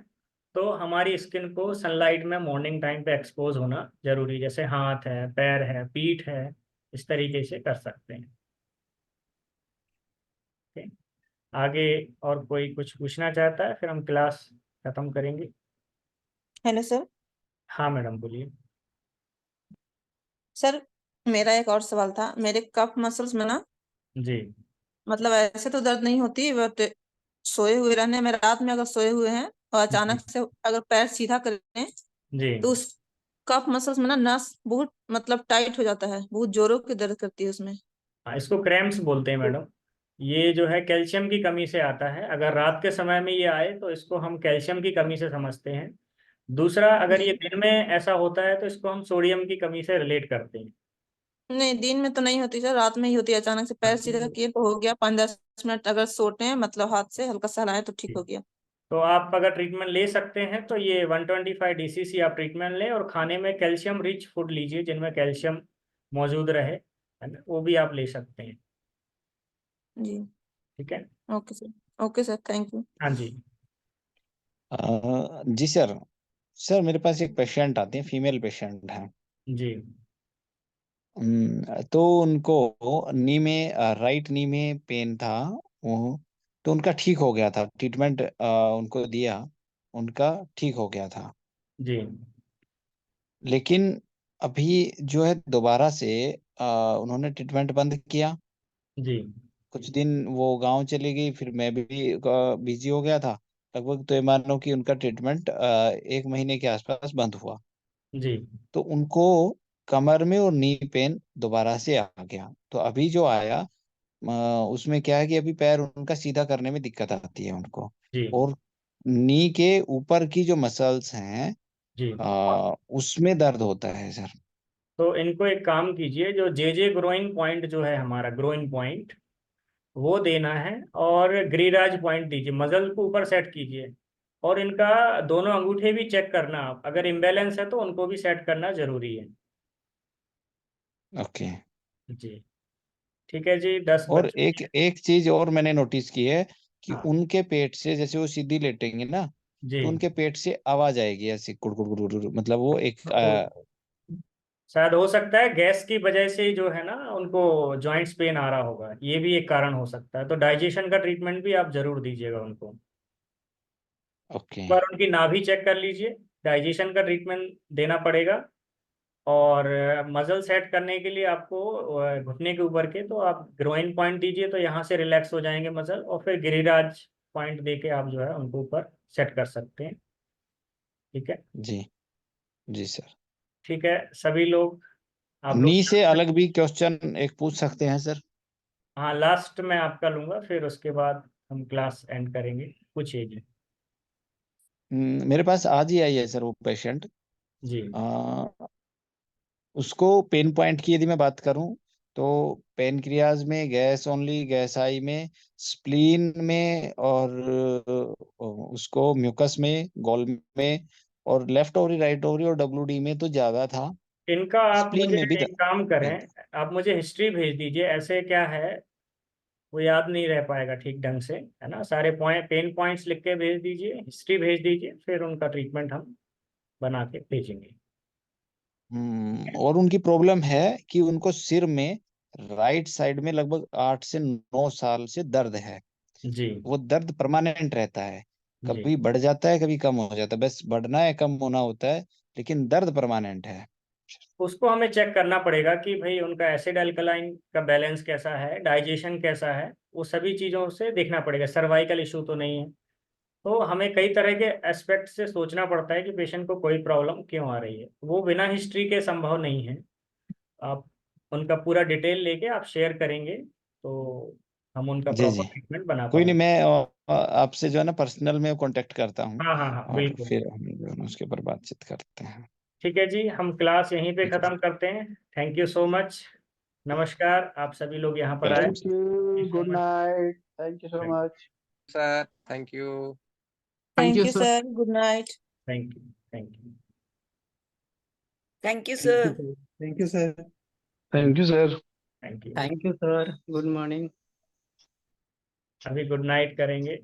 तो हमारी स्किन को सनलाइट में मॉर्निंग टाइम पे एक्सपोज होना जरूरी, जैसे हाथ है, पैर है, पीठ है, इस तरीके से कर सकते हैं। ओके, आगे और कोई कुछ पूछना चाहता है, फिर हम क्लास खत्म करेंगे। Hello sir. हाँ मैडम बोलिए। सर मेरा एक और सवाल था, मेरे कफ मसल्स में ना जी मतलब ऐसे तो दर्द नहीं होती, बट सोए हुए रहने में, रात में अगर सोए हुए हैं और जी अचानक से अगर पैर सीधा करें जी। तो उस कफ मसल्स में ना नस बहुत मतलब टाइट हो जाता है, बहुत जोरों की दर्द करती है उसमें। हाँ, इसको क्रैम्प्स बोलते हैं मैडम। ये जो है कैल्शियम की कमी से आता है। अगर रात के समय में ये आए तो इसको हम कैल्शियम की कमी से समझते हैं। दूसरा, अगर ये जी दिन में ऐसा होता है तो इसको हम सोडियम की कमी से रिलेट करते हैं। नहीं, दिन में तो नहीं होती सर, रात में ही होती है। अचानक से पैर सीधा किए तो हो गया, 5-10 मिनट अगर सोते हैं मतलब हाथ से हल्का सा हिलाएं तो ठीक हो गया। तो आप अगर ट्रीटमेंट ले सकते हैं तो ये 125 DCC आप ट्रीटमेंट लें, और खाने में कैल्शियम रिच फूड लीजिए जिनमें कैल्शियम मौजूद रहे, है ना, वो भी आप ले सकते हैं। जी ठीक है। Okay sir. Okay sir, thank you. हाँ जी। जी सर। सर मेरे पास एक पेशेंट आते हैं, फीमेल पेशेंट है। जी तो उनको नी में, राइट नी में पेन था वो। तो उनका ठीक हो गया था, ट्रीटमेंट उनको दिया, उनका ठीक हो गया था। जी लेकिन अभी जो है दोबारा से उन्होंने ट्रीटमेंट बंद किया। जी कुछ दिन वो गांव चली गई, फिर मैं भी बिजी हो गया था। लगभग तो ये मानो कि उनका ट्रीटमेंट 1 महीने के आसपास बंद हुआ। जी। तो उनको कमर में और नी पेन दोबारा से आ गया। तो अभी जो आया उसमें क्या है कि अभी पैर उनका सीधा करने में दिक्कत आती है उनको। जी और नी के ऊपर की जो मसल्स हैं जी। उसमें दर्द होता है सर। तो इनको एक काम कीजिए, जो जे ग्रोइंग पॉइंट जो है हमारा ग्रोइंग पॉइंट, वो देना है, और गिरिराज पॉइंट दीजिए, मसल को ऊपर सेट कीजिए। और इनका दोनों अंगूठे भी चेक करना आप, अगर इम्बैलेंस है तो उनको भी सेट करना जरूरी है। ओके। जी ठीक है जी, 10 और बज एक एक चीज और मैंने नोटिस की है कि हाँ उनके पेट से, जैसे वो सीधी लेटेंगे ना, जी। तो उनके पेट से आवाज आएगी ऐसी कुड़ कुड़ कुड़ कुड़, मतलब वो एक तो शायद हो सकता है गैस की वजह से जो है ना उनको जॉइंट्स पेन आ रहा होगा, ये भी एक कारण हो सकता है। तो डाइजेशन का ट्रीटमेंट भी आप जरूर दीजिएगा उनको। ओके। एक बार उनकी नाभि चेक कर लीजिए, डाइजेशन का ट्रीटमेंट देना पड़ेगा। और मसल सेट करने के लिए आपको घुटने के ऊपर के, तो आप ग्रोइन पॉइंट दीजिए तो यहाँ से रिलैक्स हो जाएंगे मसल, और फिर गिरिराज पॉइंट दे के आप जो है उनको ऊपर सेट कर सकते हैं। ठीक है। जी जी सर। ठीक है सभी लोग, आप लोग। नी से अलग भी क्वेश्चन एक पूछ सकते हैं सर? हाँ, लास्ट में आपका लूंगा, फिर उसके बाद हम क्लास एंड करेंगे। पूछिए जी। मेरे पास आज ही आई है सर वो पेशेंट। जी उसको पेन पॉइंट की यदि मैं बात करूं तो पेनक्रियाज में गैस, ओनली गैस आई में, स्प्लीन में, और उसको म्यूकस में, गॉल में, और लेफ्ट ओवरी, राइट ओवरी और WD में तो ज्यादा था। इनका आप स्प्लीन मुझे में भी एक काम करें, पेन था। आप मुझे हिस्ट्री भेज दीजिए। ऐसे क्या है, वो याद नहीं रह पाएगा ठीक ढंग से, है ना। सारे पॉइंट, पेन पॉइंट्स लिख के भेज दीजिए, हिस्ट्री भेज दीजिए, फिर उनका ट्रीटमेंट हम बना के भेजेंगे। और उनकी प्रॉब्लम है कि उनको सिर में राइट साइड में लगभग 8 से 9 साल से दर्द है। जी वो दर्द परमानेंट रहता है, जी। कभी बढ़ जाता है कभी कम हो जाता है, बस बढ़ना है कम होना होता है, लेकिन दर्द परमानेंट है। उसको हमें चेक करना पड़ेगा कि भाई उनका एसिड अल्कलाइन का बैलेंस कैसा है, डाइजेशन कैसा है, वो सभी चीज़ों से देखना पड़ेगा। सर्वाइकल इशू तो नहीं है। तो हमें कई तरह के एस्पेक्ट से सोचना पड़ता है कि पेशेंट को कोई प्रॉब्लम क्यों आ रही है। वो बिना हिस्ट्री के संभव नहीं है। आप उनका पूरा डिटेल लेके आप शेयर करेंगे तो हम उनका जी प्रॉपर जी। ट्रीटमेंट बना कोई नहीं, पाएंगे। मैं आपसे जो है ना पर्सनल में कांटेक्ट करता हूँ, हाँ हाँ हाँ और बिल्कुल। फिर हम जो है ना उसके ऊपर बातचीत करते हैं। ठीक है जी, हम क्लास यहीं पे खत्म करते हैं। Thank you so much. नमस्कार, आप सभी लोग यहाँ पर आए। Thank you, good night, thank you so much sir, thank you. Thank thank you you sir. Sir, good night. Thank you, thank you. Thank you sir. Thank you sir. Thank you sir. Thank you. Thank you sir, good morning. अभी गुड नाइट करेंगे।